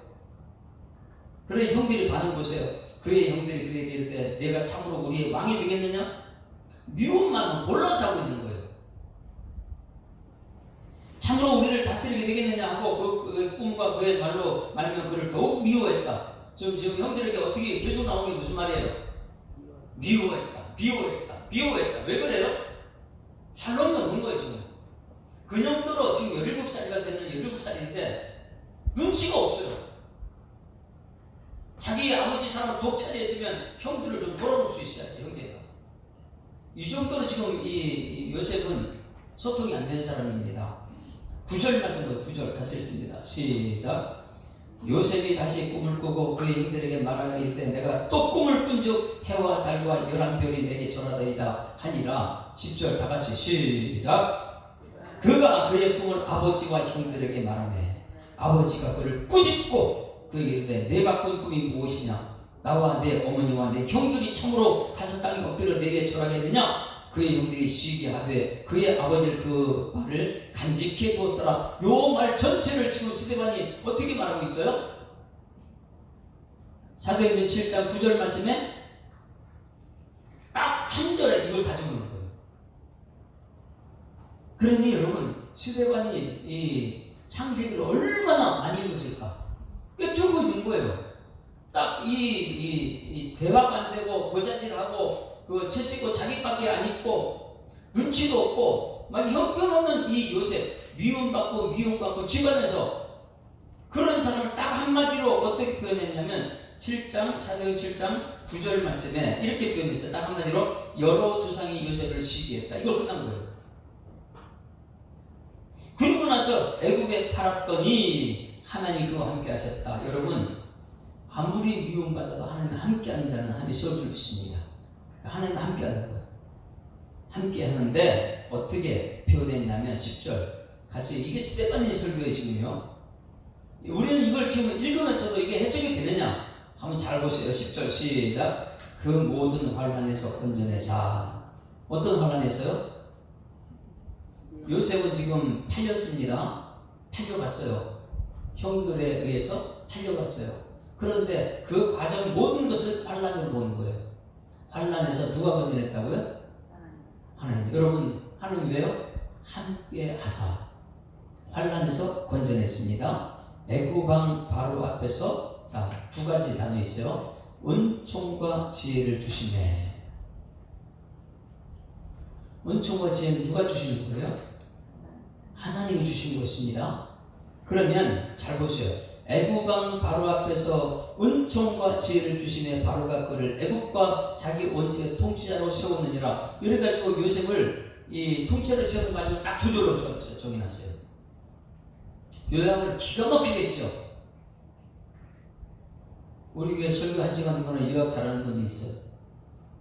그래 형들이 반응 보세요. 그의 형들이 그에게 이르되 내가 참으로 우리의 왕이 되겠느냐? 미움만 골라서 하고 있는 거예요. 참으로 우리를 다스리게 되겠느냐 하고 그 꿈과 그의 말로 말하면 그를 더욱 미워했다. 지금 형들에게 어떻게 계속 나오는 게 무슨 말이에요? 미워했다. 왜 그래요? 샬롬이 없는 거예요 지금. 그 정도로 지금 17살이가 되는 17살인데 눈치가 없어요. 자기 아버지 사랑 독차지했으면 형들을 좀 돌아볼 수 있어요. 형제가. 이 정도로 지금 이 요셉은 소통이 안 되는 사람입니다. 9절 말씀도 9절 같이 읽습니다. 시작. 요셉이 다시 꿈을 꾸고 그의 형들에게 말하여 이르되 내가 또 꿈을 그런즉 해와 달과 열한 별이 내게 절하더이다 하니라. 10절 다 같이 시작. 그가 그의 꿈을 아버지와 형들에게 말하매 아버지가 그를 꾸짖고 그에게 이르되 내가 꾼 꿈이 무엇이냐? 나와 내 어머니와 내 형들이 참으로 가서 땅에 엎드려 내게 절하겠느냐? 그의 형들이 시기 하되 그의 아버지를 그 말을 간직해 두었더라. 요 말 전체를 지금 스데반이 어떻게 말하고 있어요? 사도행전 7장 9절 말씀에 딱 한 절에 이걸 다 적는 거예요. 그러니 여러분, 스데반이 이 창세기를 얼마나 많이 읽었을까? 꿰뚫고 있는 거예요. 딱 이 대화가 안 되고 고자질하고 그 채식고 자기밖에 안 입고 눈치도 없고 막 형편없는 이 요셉, 미움받고 집안에서 그런 사람을 딱 한마디로 어떻게 표현했냐면 7장 사도행 7장 9절 말씀에 이렇게 표현했어요. 딱 한마디로 여러 조상이 요셉을 시기했다. 이걸 끝난 거예요. 그러고 나서 애굽에 팔았더니 하나님이 그와 함께 하셨다. 여러분, 아무리 미움받아도 하나님 함께 하는 자는 하나님이 세워줄 있습니다. 하나님 함께 하는 거예요. 함께 하는데 어떻게 표현했냐면 10절 같이, 이게 스데반의 설교예요 지금요. 우리는 이걸 지금 읽으면서도 이게 해석이 되느냐 한번 잘 보세요. 10절 시작. 그 모든 환난에서 건져내사. 어떤 환난에서요? 요셉은 지금 팔렸습니다. 팔려갔어요. 형들에 의해서 팔려갔어요. 그런데 그 과정 모든 것을 환난으로 보는 거예요. 환난에서 누가 건져냈다고요? 하나님. 여러분, 하나님 왜요? 함께 하사 환난에서 건져냈습니다. 애굽왕 바로 앞에서 자, 두 가지 단어 있어요. 은총과 지혜를 주시네. 은총과 지혜는 누가 주시는 거예요? 하나님이 주신 것입니다. 그러면 잘 보세요. 애굽왕 바로 앞에서 은총과 지혜를 주시네 바로가 그를 애굽과 자기 원집의 통치자로 세웠느니라. 이래가지고 요셉을 이 통치자로 세우는 가지고 딱 두 줄로 정해놨어요. 요약을 기가 막히게 했죠. 우리 교회 설교 1시간 듣거나 요약 잘하는 분이 있어요.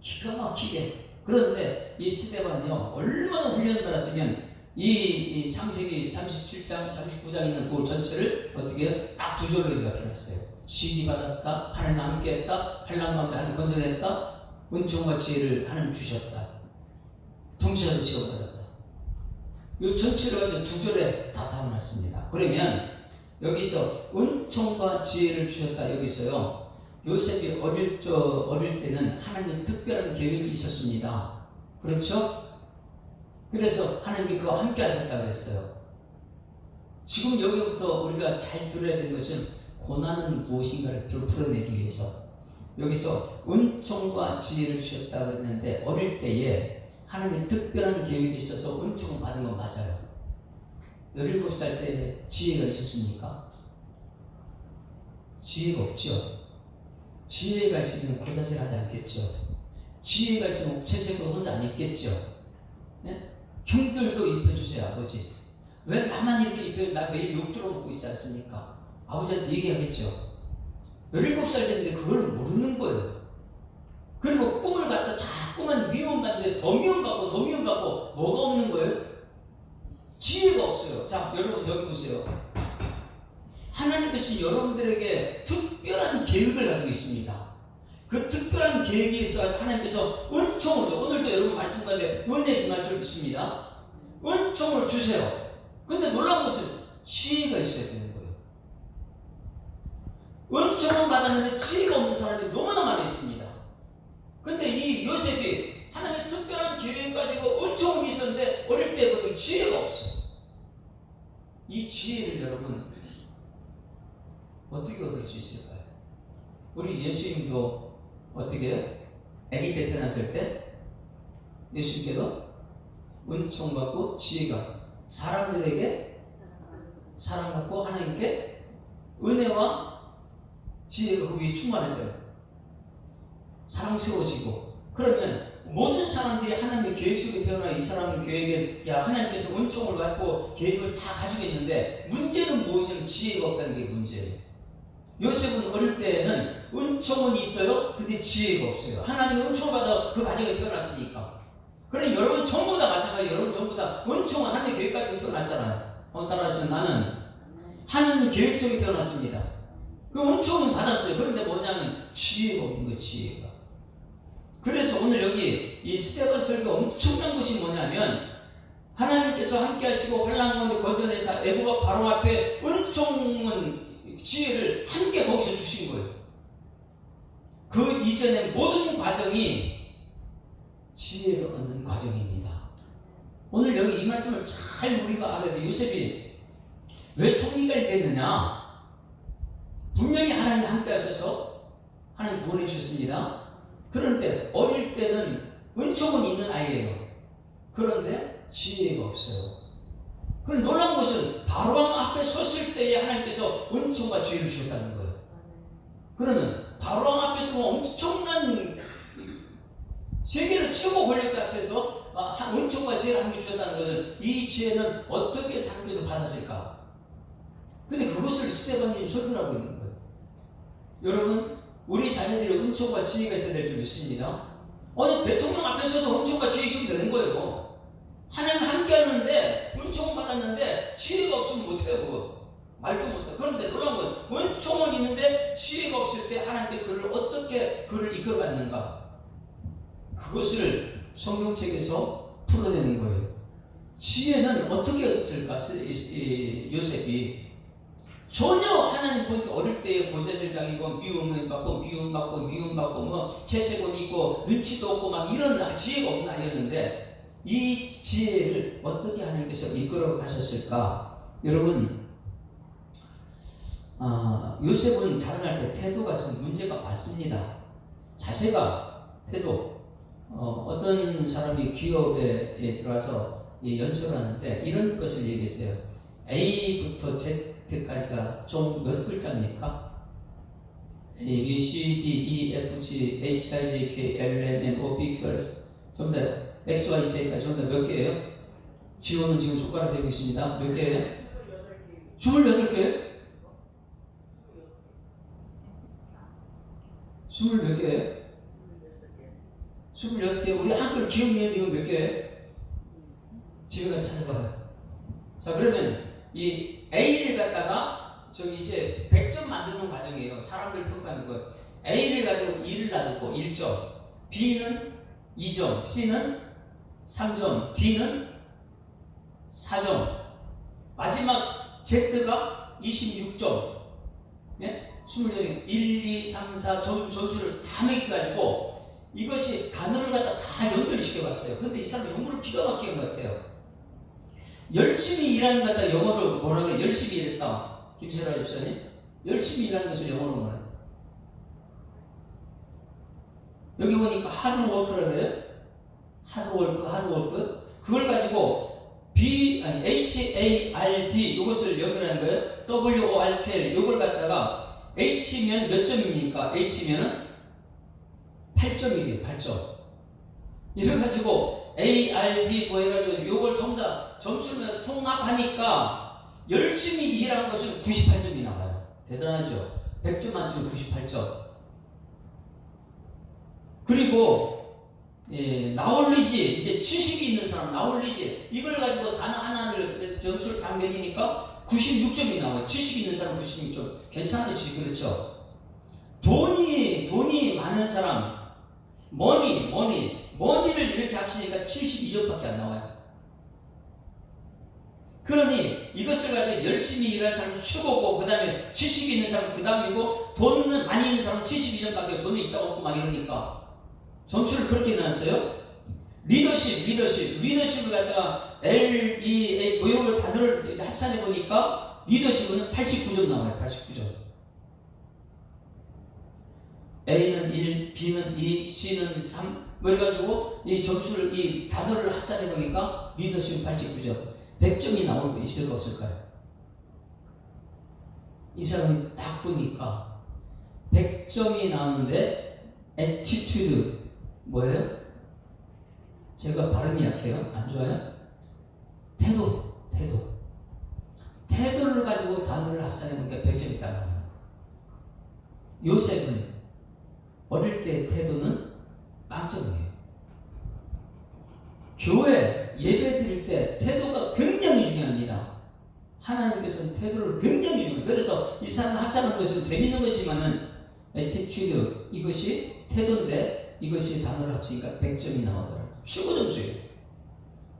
기가 막히게. 그런데 이 스데반이요, 얼마나 훈련을 받았으면 이 창세기 37장, 39장 있는 그 전체를 어떻게 딱 두 절로 요약해놨어요. 시기 받았다, 하나님 함께했다, 환난 가운데 하나님 건져냈다, 은총과 지혜를 하나님 주셨다, 통치자로 지원받았다. 이 전체를 가지고 두 절에 다 담아놨습니다. 그러면 여기서 은총과 지혜를 주셨다. 여기서요, 요셉이 어릴 때는 하나님의 특별한 계획이 있었습니다. 그렇죠? 그래서 하나님이 그와 함께 하셨다 그랬어요. 지금 여기부터 우리가 잘 들어야 되는 것은 고난은 무엇인가를 풀어내기 위해서 여기서 은총과 지혜를 주셨다 그랬는데, 어릴 때에 하나님의 특별한 계획이 있어서 은총을 받은 건 맞아요. 17살 때 지혜가 있었습니까? 지혜가 없죠. 지혜가 있으면 고자질 하지 않겠죠. 지혜가 있으면 채색을 혼자 안 입겠죠. 네? 형들도 입혀주세요. 아버지, 왜 나만 이렇게 입혀요? 나 매일 욕 들어먹고 있지 않습니까? 아버지한테 얘기하겠죠. 17살 됐는데 그걸 모르는 거예요. 그리고 꿈을 갖다 자꾸만 미움받는데 더 미움받고 뭐가 없는 거예요? 지혜가 없어요. 자, 여러분 여기 보세요. 하나님께서 여러분들에게 특별한 계획을 가지고 있습니다. 그 특별한 계획에 있어 하나님께서 은총으로, 오늘도 여러분 말씀 가운데 은혜 임할 줄 믿습니다. 은총을 주세요. 근데 놀라운 것은 지혜가 있어야 되는 거예요. 은총은 받았는데 지혜가 없는 사람이 너무나 많이 있습니다. 근데 이 요셉이 하나님의 특별한 계획 가지고 은총은 있었는데 어릴 때부터 지혜가 없어요. 이 지혜를 여러분 어떻게 얻을 수 있을까요? 우리 예수님도 어떻게 해요? 아기 때 태어났을 때 예수님께도 은총받고 지혜가, 사람들에게 사랑받고 하나님께 은혜와 지혜가 그 위에 충만했대요. 사랑스러워지고. 그러면 모든 사람들이 하나님의 계획 속에 태어나 이 사람의 계획은, 야, 하나님께서 은총을 받고 계획을 다 가지고 있는데 문제는 무엇이냐면 지혜가 없다는 게 문제예요. 요셉은 어릴 때에는 은총은 있어요. 근데 지혜가 없어요. 하나님은 은총을 받아 그 가정에 태어났으니까. 그래 여러분 전부 다 마찬가지예요. 여러분 전부 다 은총은 하나님의 계획 가지고 태어났잖아요. 따라하시면 나는 하나님의 계획 속에 태어났습니다. 그 은총은 받았어요. 그런데 뭐냐면 지혜가 없는 거예요. 지혜가. 그래서 오늘 여기 이 스데반 설교 엄청난 것이 뭐냐면 하나님께서 함께 하시고 환난 가운데 건져내사 애굽과 바로 앞에 은총은 지혜를 함께 거기서 주신 거예요. 그 이전의 모든 과정이 지혜를 얻는 과정입니다. 오늘 여기 이 말씀을 잘 우리가 알아야 돼요. 요셉이 왜 총리가 됐느냐? 분명히 하나님 함께 하셔서 하나님 구원해 주셨습니다. 그런데 어릴 때는 은총은 있는 아이예요. 그런데 지혜가 없어요. 그럼 놀라운 것은 바로왕 앞에 섰을 때에 하나님께서 은총과 지혜를 주셨다는 거예요. 그러면 바로왕 앞에서 엄청난 세계를 최고 권력자 앞에서 은총과 지혜를 함께 주셨다는 것은 이 지혜는 어떻게 사람들도 받았을까? 근데 그것을 스데반님이 설교하고 있는 거예요. 여러분, 우리 자녀들이 은총과 지혜가 있어야 될 줄 믿습니다. 어느 대통령 앞에서도 은총과 지혜 있으면 되는 거예요. 하나님 함께 하는데 은총은 받았는데 지혜가 없으면 못해요. 그거 말도 못해. 그런데 놀라운 건 은총은 있는데 지혜가 없을 때 하나님께 어떻게 그를 이끌어갔는가, 그것을 성경책에서 풀어내는 거예요. 지혜는 어떻게 얻었을까? 요셉이 전혀 하나님 보니까 어릴 때 고자질장이고 미움받고 뭐 채색은 있고 눈치도 없고 막 이런 지혜가 없는 아이였는데 이 지혜를 어떻게 하나님께서 이끌어 가셨을까? 여러분, 요셉은 자라날 때 태도가 좀 문제가 많습니다. 자세가 태도. 어떤 사람이 기업에 들어와서 연설하는데 이런 것을 얘기했어요. A부터 Z까지가 좀 몇 글자입니까? A, B, C, D, E, F, G, H, I, J, K, L, M, N, O, P, Q, R, S 전부 다 X, Y, Z까지 전부 다 몇 개예요? 지호는 지금 손가락 세고 있습니다. 몇 개예요? 28개? 20몇 개예요? 26개. 우리 한글 기억 니은 이거 몇 개예요? 집에 가서 찾아봐요. 자, 그러면 이 A를 갖다가 저기 이제 100점 만드는 과정이에요. 사람들 평가하는 거. A를 가지고 2를 놔두고 1점, B는 2점, C는 3점, D는 4점, 마지막 Z가 26점. 예? 24개, 1, 2, 3, 4 점수를 다 매겨가지고 이것이 단어를 갖다 다 연결시켜봤어요. 근데 이 사람 영어를 기가 막히게 한 것 같아요. 열심히 일하는 것 같다. 영어로 뭐라고 해요? 열심히 일했다. 김세라 집사님, 열심히 일하는 것을 영어로 뭐라 해요? 여기 보니까 하드워크라고 해요. 하드워크. 그걸 가지고 HARD 이것을 연결하는 거예요. WORK 이걸 갖다가 H면 몇 점입니까? H면은 8점이 돼요. 8점. 이래가지고 ARD 뭐 해가지고 요걸 전부 다 점수를 통합하니까 열심히 일한 것은 98점이 나와요. 대단하죠? 100점 만점에 98점. 그리고 나올리지, 이제 지식이 있는 사람 나올리지 이걸 가지고 단어 하나를 점수를 딱 매기니까 96점이 나와요. 지식이 있는 사람 96점. 괜찮아요. 지식. 그렇죠? 돈이 많은 사람 머니를 이렇게 합치니까 72점밖에 안 나와요. 그러니 이것을 가지고 열심히 일할 사람은 최고고, 그 다음에 지식이 있는 사람은 그 다음이고, 돈은 많이 있는 사람은 72점밖에 돈이 있다고 없고 막 이러니까 점수를 그렇게 놨어요. 리더십을 갖다가 L, E, A 뭐 이런 걸 단어를 합산해 보니까 리더십은 89점 나와요. 89점. A는 1, B는 2, C는 3 뭐 이래가지고 이 점수를 이 단어를 합산해 보니까 리더십은 89점. 100점이 나올 거 있을까 없을까요? 이 사람이 딱 보니까 100점이 나오는데 attitude 뭐예요? 제가 발음이 약해요? 안 좋아요? 태도를 가지고 단어를 합산해 보니까 100점이 딱 나와요. 요셉은 어릴 때의 태도는 빵점이에요. 교회 예배 드릴 때 태도가 굉장히 중요합니다. 하나님께서는 태도를 굉장히 중요해요. 그래서 이 사람 합작하는 것은 재밌는 거지만은 attitude, 이것이 태도인데 이것이 단어를 합치니까 100점이 나오더라고요. 최고 점수예요.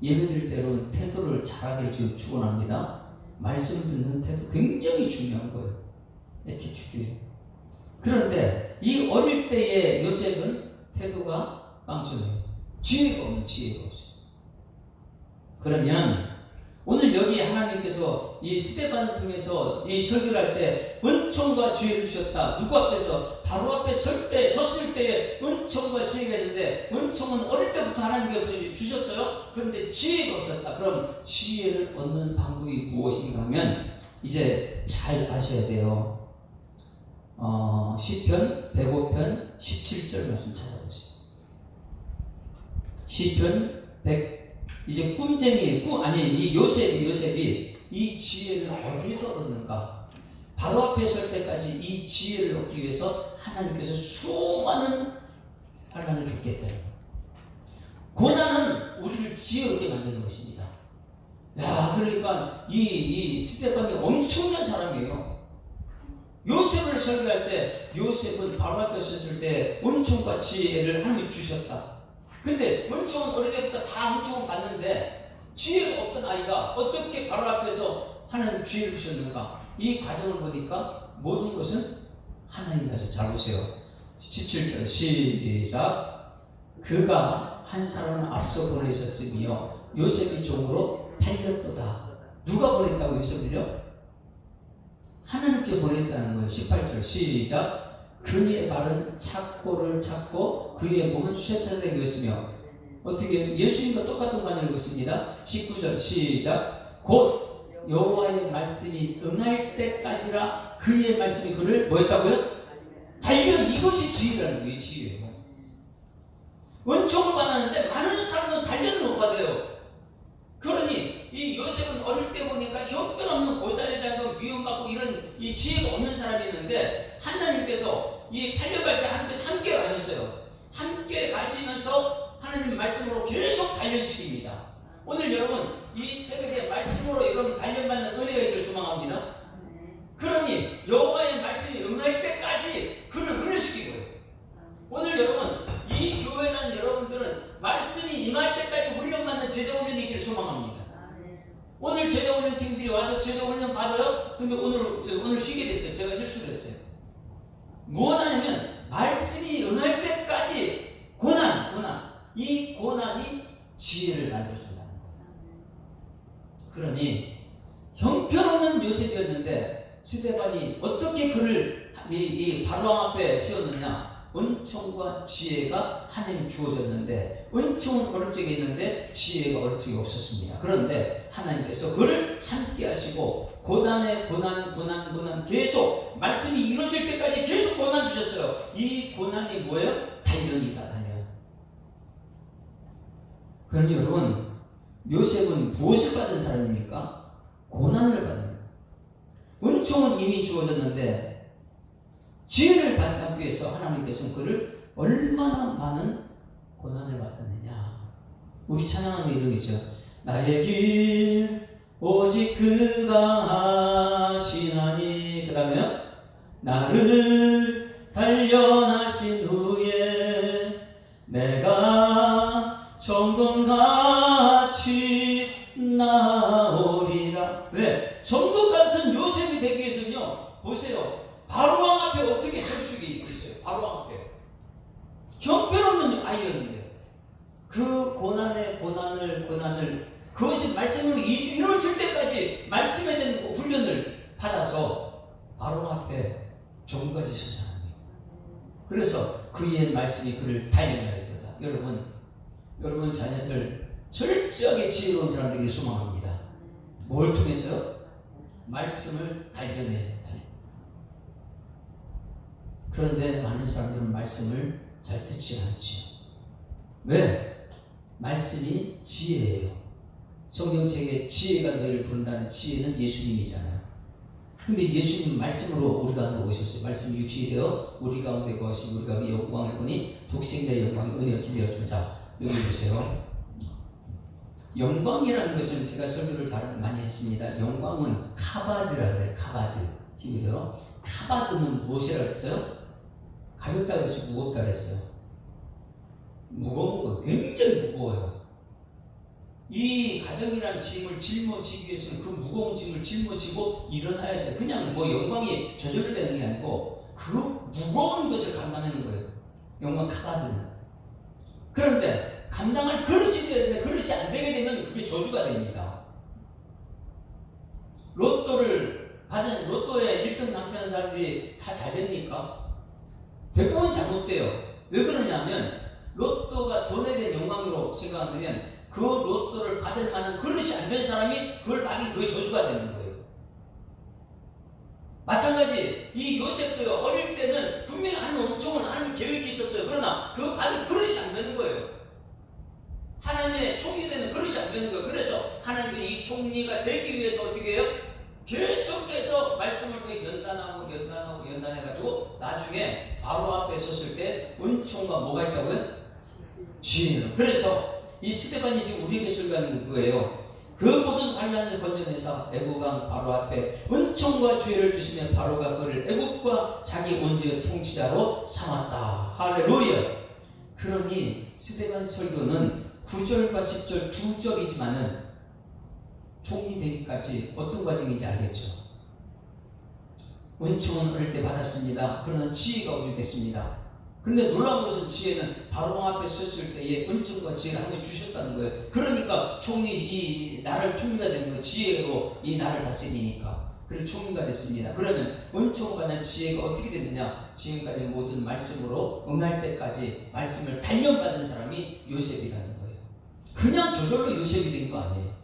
예배 드릴 때 여러분 태도를 잘하게 축원합니다. 말씀 듣는 태도 굉장히 중요한 거예요. attitude. 그런데 이 어릴 때의 요셉은 태도가 빵점이에요. 지혜가 없어요. 그러면 오늘 여기 하나님께서 이 스데반을 통해서 이 설교를 할 때 은총과 지혜를 주셨다. 누구 앞에서? 바로 앞에 섰을 때에 은총과 지혜가 있는데 은총은 어릴 때부터 하나님께서 주셨어요. 그런데 지혜가 없었다. 그럼 지혜를 얻는 방법이 무엇인가 하면 이제 잘 아셔야 돼요. 시편 105편 17절 말씀 찾아보세요. 시편 100 이제 이 요셉이 이 지혜를 어디서 얻는가? 바로 앞에 설 때까지 이 지혜를 얻기 위해서 하나님께서 수많은 환난을 겪게 했다. 고난은 우리를 지혜롭게 만드는 것입니다. 야, 그러니까 이 스데반이 엄청난 사람이에요. 요셉을 설교할 때 요셉은 바로 앞에 섰을 때 은총과 지혜를 하나님이 주셨다. 근데 은총은 어릴 때부터 다 은총을 받는데 지혜가 없던 아이가 어떻게 바로 앞에서 하나님 지혜를 주셨는가? 이 과정을 보니까 모든 것은 하나님께서. 잘 보세요. 17절 시작. 그가 한 사람을 앞서 보내셨으며 요셉이 종으로 팔렸도다. 누가 보냈다고 요셉을요? 하나님께 보냈다는 거예요. 18절 시작. 그의 발은 착고를 찾고 그의 몸은 쇠사슬이었으며 어떻게 예수님과 똑같은 관계를 읽었습니다. 19절 시작. 곧 여호와의 말씀이 응할 때까지라 그의 말씀이 그를 뭐였다고요? 달려. 이것이 지혜라는 거예요. 지혜예요. 은총을 받았는데 많은 사람들은 단련을 못 받아요. 그러니 이 요셉은 어릴 때 보니까 형편없는 고잘자고 미움받고 이런 이 지혜가 없는 사람이 있는데 하나님께서 이 달려갈 때 하나님께서 함께 가셨어요. 함께 가시면서 하나님 말씀으로 계속 단련시킵니다. 오늘 여러분 이 새벽에 말씀으로 여러분 단련받는 은혜가 있기를 소망합니다. 그러니 여호와의 말씀이 응할 때까지 그를 훈련시킨 거예요. 오늘 여러분 이 교회에 난 여러분들은 말씀이 임할 때까지 훈련받는 제자훈련이 있기를 소망합니다. 오늘 제자훈련 팀들이 와서 제자훈련 받아요. 근데 오늘 쉬게 됐어요. 제가 실수를 했어요. 무엇 하냐면 말씀이 응할 때까지 고난 이 고난이 지혜를 만들어준다는 거예요. 그러니 형편없는 요셉이었는데 스데반이 어떻게 그를 이 바로왕 앞에 세웠느냐? 은총과 지혜가 하나님 주어졌는데 은총은 어릴 적에 있는데 지혜가 어릴 적에 없었습니다. 그런데 하나님께서 그를 함께 하시고 고난에 고난 계속 말씀이 이루어질 때까지 계속 고난 주셨어요. 이 고난이 뭐예요? 단련이다. 단련. 그러니 여러분 요셉은 무엇을 받은 사람입니까? 고난을 받는. 은총은 이미 주어졌는데 지혜를 받기 위해서 하나님께서는 그를 얼마나 많은 고난을 받았느냐. 우리 찬양하는 이름이죠. 나의 길 오직 그가 하시나니. 그 다음에 나를 단련하신 후에 내가 정금같이 나오리라. 왜? 정금 같은 요셉이 되기 위해서는요. 보세요. 바로왕 앞에 어떻게 설 수 있어요? 바로왕 앞에 형편없는 아이였는데 그 고난의 고난을 그것이 말씀으로 이루어질 때까지 말씀에 대한 훈련을 받아서 바로왕 앞에 종까지 선 사람이에요. 그래서 그의 말씀이 그를 단련하였도다. 여러분 자녀들 철저하게 지혜로운 사람들에게 소망합니다. 뭘 통해서요? 말씀을 단련해야. 그런데 많은 사람들은 말씀을 잘 듣지 않죠. 왜? 말씀이 지혜예요. 성경책에 지혜가 너희를 부른다는 지혜는 예수님이잖아요. 근데 예수님 말씀으로 우리 가운데 오셨어요. 말씀이 육신이 되어 우리 가운데 거하시고 우리가 그 영광을 보니 독생자의 영광이 은혜와 진리가 주자. 여기 보세요. 영광이라는 것은 제가 설교를 잘 많이 했습니다. 영광은 카바드라 그래요. 카바드. 힘이요. 카바드는 무엇이라고 했어요? 가볍다 그래서 무겁다 그랬어요. 무거운 거 굉장히 무거워요. 이 가정이란 짐을 짊어지기 위해서는 그 무거운 짐을 짊어지고 일어나야 돼. 그냥 뭐 영광이 저절로 되는 게 아니고 그 무거운 것을 감당하는 거예요. 영광 카바드는. 그런데 감당할 그릇이 되는데 그릇이 안 되게 되면 그게 저주가 됩니다. 로또를 받은 로또에 1등 당첨한 사람들이 다 잘 됩니까? 대부분 잘못돼요. 왜 그러냐면 로또가 돈에 대한 영광으로 생각하면 그 로또를 받을 만한 그릇이 안 된 사람이 그걸 받으면 그게 저주가 되는 거예요. 마찬가지 이 요셉도요. 어릴 때는 분명히 하나님 엄청난 하나님 계획이 있었어요. 그러나 그거 받을 그릇이 안 되는 거예요. 하나님의 총리 되는 그릇이 안 되는 거예요. 그래서 하나님의 이 총리가 되기 위해서 어떻게 해요? 계속해서 말씀을 통해 연단해가지고 나중에 바로 앞에 섰을 때 은총과 뭐가 있다고요? 지혜는. 그래서 이 스데반이 지금 우리에게 설교하는 거예요. 그 모든 환난을 건져내서 애국왕 바로 앞에 은총과 지혜를 주시면 바로가 그를 애국과 자기 온지의 통치자로 삼았다. 할렐루야. 그러니 스데반 설교는 9절과 10절 두 절이지만은 총리 되기까지 어떤 과정인지 알겠죠? 은총은 어릴 때 받았습니다. 그러나 지혜가 오겠습니다. 근데 놀라운 것은 지혜는 바로 앞에 섰을 때에 은총과 지혜를 하나님 주셨다는 거예요. 그러니까 총리, 이 나라를 총리가 되는 거예요. 지혜로 이 나라를 다스리니까. 그래서 총리가 됐습니다. 그러면 은총과 난 지혜가 어떻게 됐느냐? 지금까지 모든 말씀으로 응할 때까지 말씀을 단련받은 사람이 요셉이라는 거예요. 그냥 저절로 요셉이 된 거 아니에요.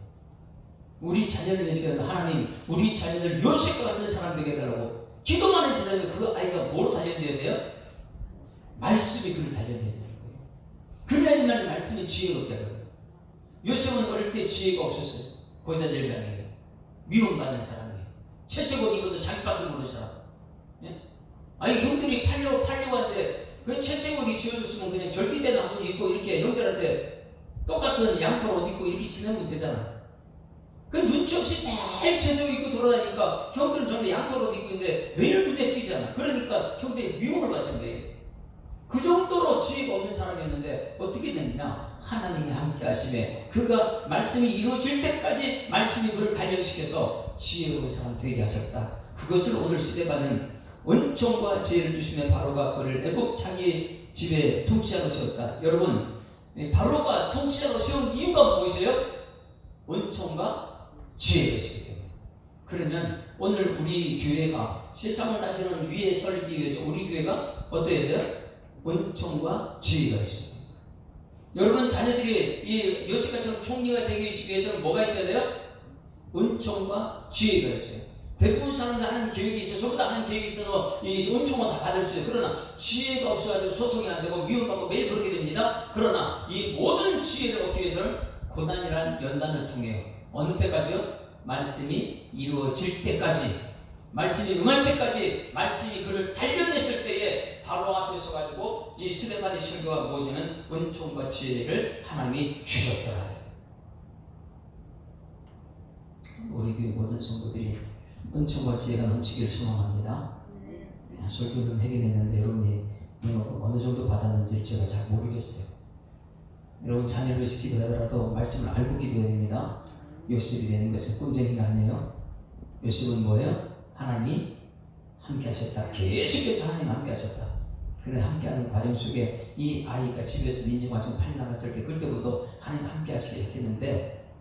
우리 자녀를 위해서 하나님 우리 자녀들 요셉과 같은 사람 되게 해달라고 기도하는 시간에 그 아이가 뭐로 단련돼야 돼요? 말씀이 그를 단련해야 되는 거예요. 그래야지만 말씀이 지혜롭게 하거든요. 요셉은 어릴 때 지혜가 없었어요. 고자질병이에요. 미움받는 사람이에요. 채색옷 입어도 자기밖에 모르는 사람. 예? 아니 형들이 팔려고 하는데 그 채색옷이 지어줬으면 그냥 절기대나 한번 입고 이렇게 형들한테 똑같은 양털 옷 입고 이렇게 지내면 되잖아. 그 눈치 없이 매일 채색옷 입고 돌아다니니까 형들은 정말 양털 옷 입고 있는데 매일 눈에 띄잖아. 그러니까 형들이 미움을 받은 거예요. 그 정도로 지혜가 없는 사람이었는데 어떻게 됐냐? 하나님이 함께 하심에 그가 말씀이 이루어질 때까지 말씀이 그를 단련시켜서 지혜로운 사람 되게 하셨다. 그것을 오늘 스데반은 은총과 지혜를 주시면 바로가 그를 애굽 자기 집에 통치자로 세웠다. 여러분 바로가 통치자로 세운 이유가 무엇이에요? 은총과 지혜가 있기 때문에. 그러면 오늘 우리 교회가 세상을 다스리는 위에 설기 위해서 우리 교회가 어떠해야 돼요? 은총과 지혜가 있어요. 여러분 자녀들이 이 요셉처럼 총리가 되기 위해서는 뭐가 있어야 돼요? 은총과 지혜가 있어요. 대부분 사람들 하는 계획이 있어요. 저보다 하는 계획이 있어서 이 은총은 다 받을 수 있어요. 그러나 지혜가 없어가지고 소통이 안 되고 미움받고 매일 그렇게 됩니다. 그러나 이 모든 지혜를 얻기 위해서는 고난이란 연단을 통해요. 어느 때까지요? 말씀이 이루어질 때까지, 말씀이 응할 때까지, 말씀이 그를 단련했을 때에 바로 앞에 서가지고 이 스데반의 설교가 무엇이냐면 은총과 지혜를 하나님이 주셨더라. 우리 교회 모든 성도들이 은총과 지혜가 넘치기를 소망합니다. 설교는 하게 됐는데 여러분이 어느 정도 받았는지 제가 잘 모르겠어요. 여러분 자녀를 위해서 기도하더라도 말씀을 알고 기도해야 됩니다. 요셉이 되는 것은 꿈쟁이가 아니에요. 요셉은 뭐예요? 하나님이 함께 하셨다. 계속해서 하나님 함께 하셨다. 그런데 함께하는 과정 속에 이 아이가 집에서 민중과정 팔 나갔을 때 그때부터 하나님 함께 하시게 했는데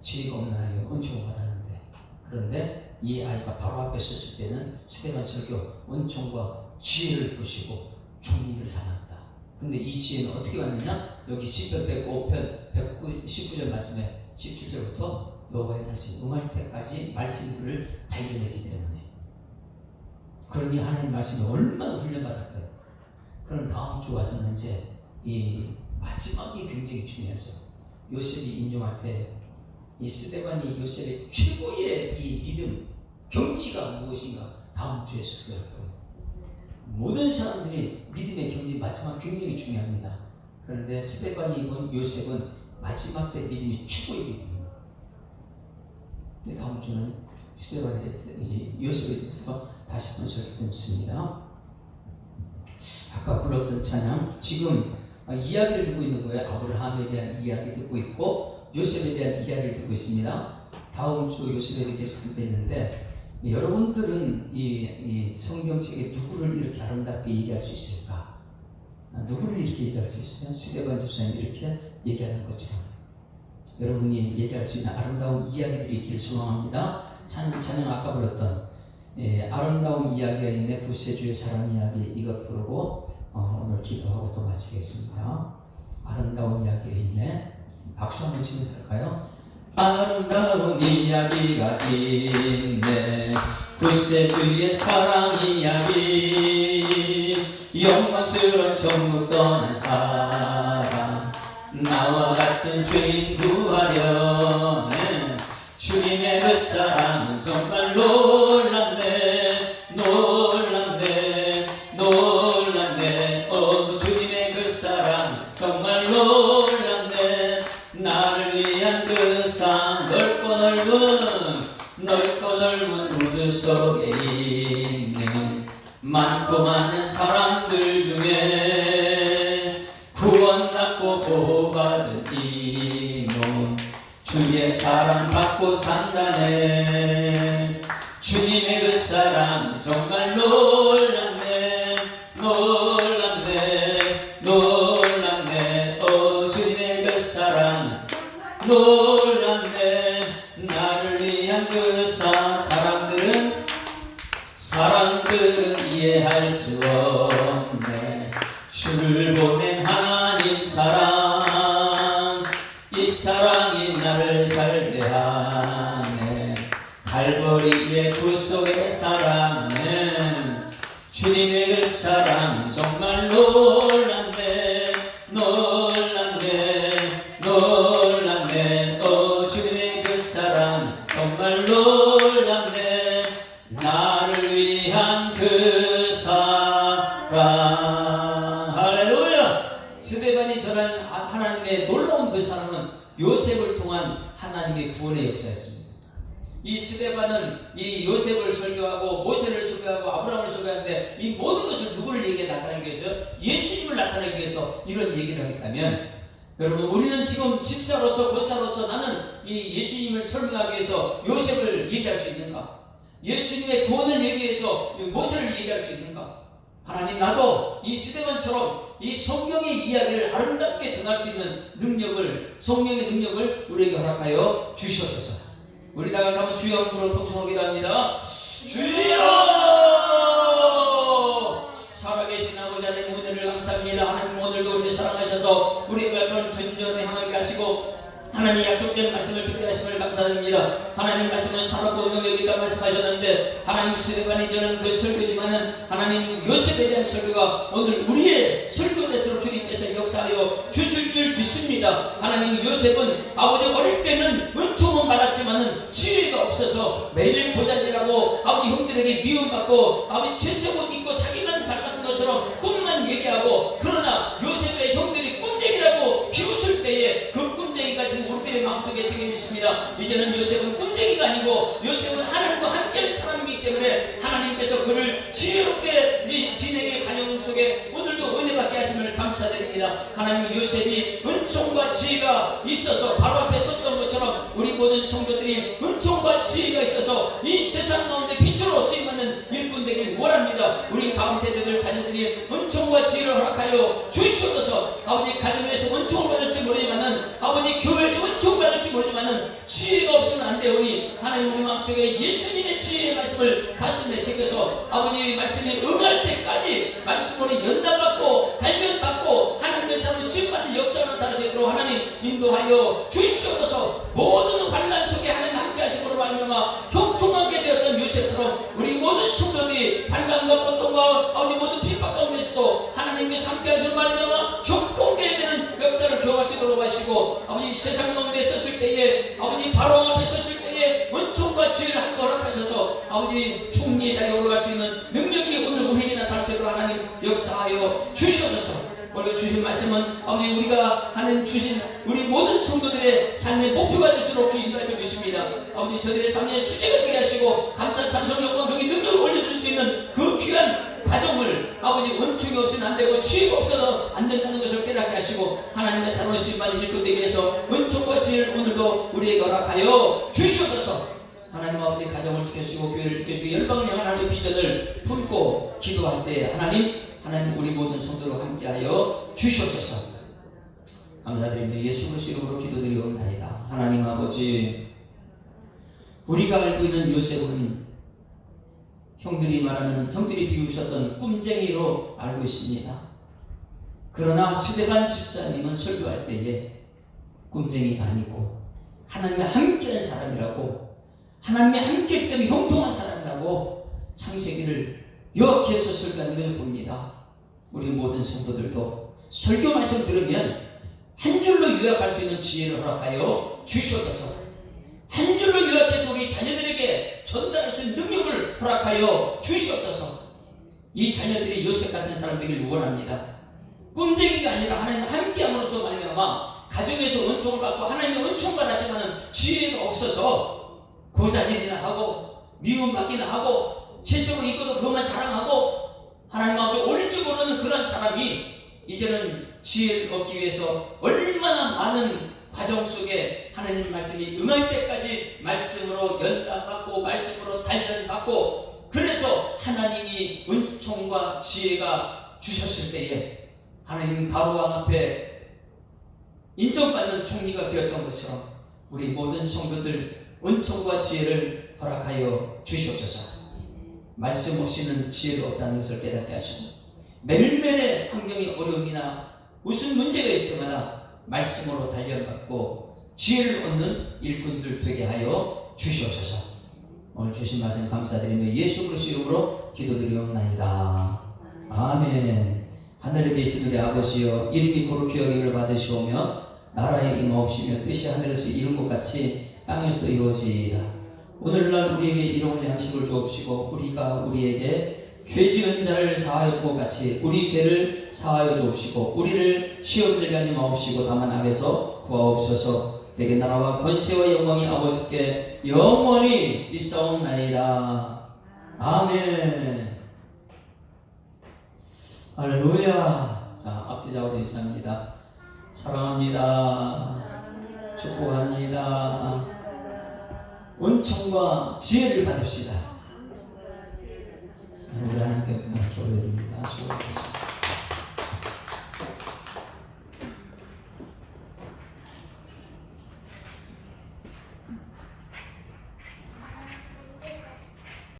지혜가 없는 아이가 은총을 받았는데, 그런데 이 아이가 바로 앞에 섰을 때는 스데반 설교 은총과 지혜를 보시고 총리를 삼았다. 근데 이 지혜는 어떻게 왔느냐? 여기 10편 105편 119절 말씀에 17절부터 여호와의 말씀 응할 때까지 말씀을 달려내기 때문에. 그러니 하나님 말씀이 얼마나 훈련받았거든요. 그럼 다음 주 와서는 이제 이 마지막이 굉장히 중요하죠. 요셉이 인종할 때 이 스데반이 요셉의 최고의 이 믿음, 경지가 무엇인가 다음 주에 설교할 거예요. 모든 사람들이 믿음의 경지 마지막 굉장히 중요합니다. 그런데 스데반이 입은 요셉은 마지막 때 믿음이 최고의 믿음입니다. 다음 주는 스데반의 요셉에 대해서 다시 한번 설교드리겠습니다. 아까 불렀던 찬양, 지금 이야기를 듣고 있는 거예요. 아브라함에 대한 이야기 듣고 있고 요셉에 대한 이야기를 듣고 있습니다. 다음 주 요셉에 대해 계속 듣고 있는데, 여러분들은 이 성경책에 누구를 이렇게 아름답게 얘기할 수 있을까? 누구를 이렇게 얘기할 수 있어요? 스데반 집사님 이렇게 얘기하는 것처럼 여러분이 얘기할 수 있는 아름다운 이야기들이 있기를 소망합니다. 찬양 아까 불렀던 아름다운 이야기가 있네, 구세주의 사랑 이야기, 이것 부르고 오늘 기도하고 또 마치겠습니다. 아름다운 이야기가 있네. 박수 한번 치면서 할까요? 아름다운 이야기가 있네, 구세주의 사랑 이야기. 영광스러운 천국 떠난 사람, 나와 같은 죄인 구하려네. 주님의 그 사랑은 정말 놀랍네, 놀랍네, 놀랍네. 주님의 그 사랑 정말 놀랍네. 나를 위한 그 산 넓고 넓은 우주 속에 있는 많고 많은 사람들 중에 구원받고 보호받은 이놈, 주의 사랑 받고 산다네. 주님의 그 사랑 정말 놀랍네, 놀랍네, 놀랍네. 주님의 그 사랑 놀랍네. 나를 위한 그 사람들은 이해할 수 없네. 주를 보낸 하나님 사랑, 이 사랑이 나를 살게 하네. 갈보리의 구속의 사랑은 주님의 그 사랑 정말 놀랍네, 놀랍네, 놀랍네. 주님의 그 사랑 정말 놀랍네. 나를 위한 그 사랑. 할렐루야. 스데반이 전한 하나님의 놀라운 그 사랑은 요셉을 통한 하나님의 구원의 역사였습니다. 이 스데반은 이 요셉을 설교하고 모세를 설교하고 아브라함을 설교하는데, 이 모든 것을 누구를 얘기해 나타내기 위해서? 예수님을 나타내기 위해서 이런 얘기를 하겠다면, 여러분, 우리는 지금 집사로서 권사로서 나는 이 예수님을 설명하기 위해서 요셉을 얘기할 수 있는가? 예수님의 구원을 얘기해서 모세를 얘기할 수 있는가? 하나님, 나도 이 스데반처럼 이 성경의 이야기를 아름답게 전할 수 있는 능력을, 성령의 능력을 우리에게 허락하여 주시옵소서. 우리 다 같이 한번 주여 함으로 통성으로 기도합니다. 주여! 살아계신 아버지 하나님, 은혜를 감사합니다. 하나님, 오늘도 우리를 사랑하셔서 우리의 발걸음 전전에 향하게 하시고 하나님 약속된 말씀을 듣게 하심을 감사드립니다. 하나님 말씀은 살았고 능력있다 말씀하셨는데, 하나님 스데반이 저는 그 설교지만은 하나님 요셉에 대한 설교가 오늘 우리의 설교대수로 주님께서 역사하여 주실 줄 믿습니다. 하나님, 요셉은 아버지 어릴 때는 은총은 받았지만은 지혜가 없어서 매일 보잘일하고 아버지 형들에게 미움받고 아버지 채색옷 입고 자기는 잘난 것처럼 꿈만 얘기하고, 그러나 요셉의 형들이 꿈쟁이라고 비웃을 때에 그 꿈쟁이가 지금 우리들의 마음속에 새겨 있습니다. 이제는 요셉은 꿈쟁이가 아니고 요셉은 하나님과 함께한 사람이기 때문에 하나님께서 그를 지혜롭게 진행의 과정 속에 오늘도 은혜 받게 하심을 감사드립니다. 하나님, 요셉이 은총과 지혜가 있어서 바로 앞에 섰던 것처럼 우리 모든 성도들이 은총과 지혜가 있어서 이 세상 가운데 빛으로 쓰임받는 일꾼 되길 원합니다. 우리 다음 세대들 자녀들이 은총과 지혜를 허락하여 주시옵소서. 아버지 가정에서 은총을 받을지 모르지만은, 아버지 교회에서 은총을 받을지 모르지만은 지혜가 없으면 안 되오니 하나님, 우리 마음속에 예수님의 지혜의 말씀을 가슴에 새겨서 아버지 말씀이 응할 때까지 말씀으로 연단받고 발견받고 하나님의 삶을 수임받는 역사를 나타낼 수 있도록 하나님 인도하여 주시옵소서. 모든 환난 속에 하나님 함께 하심으로 말미암아 형통하게 되었던 요셉처럼 우리 모든 성도들이 환난과 고통과 아버지 모든 핍박 가운데서도 하나님께서 함께 하시는 말미암아 형통하게 되는 역사를 경험할 수 있도록 하시고, 아버지 세상 가운데 섰을 때에 아버지 바로 앞에 섰을 때에 은총과 지혜를 함께 허락하셔서 아버지 총리의 자리에 올라갈 수 있는 능력이 오늘 우리에게 나타날 수 있도록 하나님 역사하여 주시옵소서. 오늘 주신 말씀은 아버지 우리가 하는 주신 우리 모든 성도들의 삶의 목표가 될 수 있도록 인도해 주십니다. 아버지 저들의 삶의 주제가 되게 하시고 감사 찬송 영광적인 능력을 올려줄 수 있는 그 귀한 과정을 아버지 원칙이 없이는 안 되고 지혜가 없어도 안 된다는 것을 깨닫게 하시고 하나님의 사랑을 수임받는 일꾼되기 위해서 은총과 지혜를 오늘도 우리에게 허락하여 주시옵소서. 하나님 아버지 가정을 지켜주시고 교회를 지켜주시고 열방을 향한 하나님의 비전을 품고 기도할 때 하나님 우리 모든 성도로 함께하여 주시옵소서. 감사드리며 예수 그리스도 이름으로 기도드리옵나이다. 하나님 아버지 우리가 알고 있는 요셉은 형들이 비우셨던 꿈쟁이로 알고 있습니다. 그러나 스데반 집사님은 설교할 때에 꿈쟁이가 아니고 하나님과 함께한 사람이라고 하나님과 함께했기 때문에 형통한 사람이라고 창세기를 요약해서 설교하는 것을 봅니다. 우리 모든 성도들도 설교 말씀 들으면 한 줄로 요약할 수 있는 지혜를 허락하여 주시옵소서. 한 줄로 요약해서 우리 자녀들에게 전달할 수 있는 능력을 허락하여 주시옵소서. 이 자녀들이 요셉 같은 사람 되기를 원합니다. 꿈쟁이가 아니라 하나님과 함께함으로써 말미암아 가정에서 은총을 받고 하나님의 은총과 나지만은 지혜가 없어서 고자질이나 하고 미움받기나 하고 세속으로 있고도 그것만 자랑하고 하나님 앞에 옳지 모르는 그런 사람이 이제는 지혜를 얻기 위해서 얼마나 많은 과정 속에 하나님 말씀이 응할 때까지 말씀으로 연단받고 말씀으로 단련받고 그래서 하나님이 은총과 지혜가 주셨을 때에 하나님 바로왕 앞에 인정받는 총리가 되었던 것처럼 우리 모든 성도들 은총과 지혜를 허락하여 주시옵소서. 말씀 없이는 지혜가 없다는 것을 깨닫게 하시고 매일매일의 환경이 어려움이나 무슨 문제가 있을 때마다 말씀으로 단련받고 지혜를 얻는 일꾼들 되게 하여 주시옵소서. 오늘 주신 말씀 감사드리며 예수 그리스도 이름으로 기도드리옵나이다. 아멘. 하늘에 계신 우리 아버지여 이름이 거룩히 여김을 받으시오며 나라에 임하옵시며 뜻이 하늘에서 이룬 것 같이 땅에서도 이루어지이다. 오늘날 우리에게 일용할 양식을 주옵시고 우리가 우리에게 죄 지은 자를 사하여 주고 같이 우리 죄를 사하여 주옵시고 우리를 시험에 들게 하지 마옵시고 다만 악에서 구하옵소서. 내게 나라와 권세와 영광이 아버지께 영원히 있사옵나이다. 아멘. 할렐루야. 자, 앞뒤 좌우로 인사합니다. 사랑합니다. 축복합니다. 은총과 지혜를 받읍시다. 우리 하나님께 기도드립니다.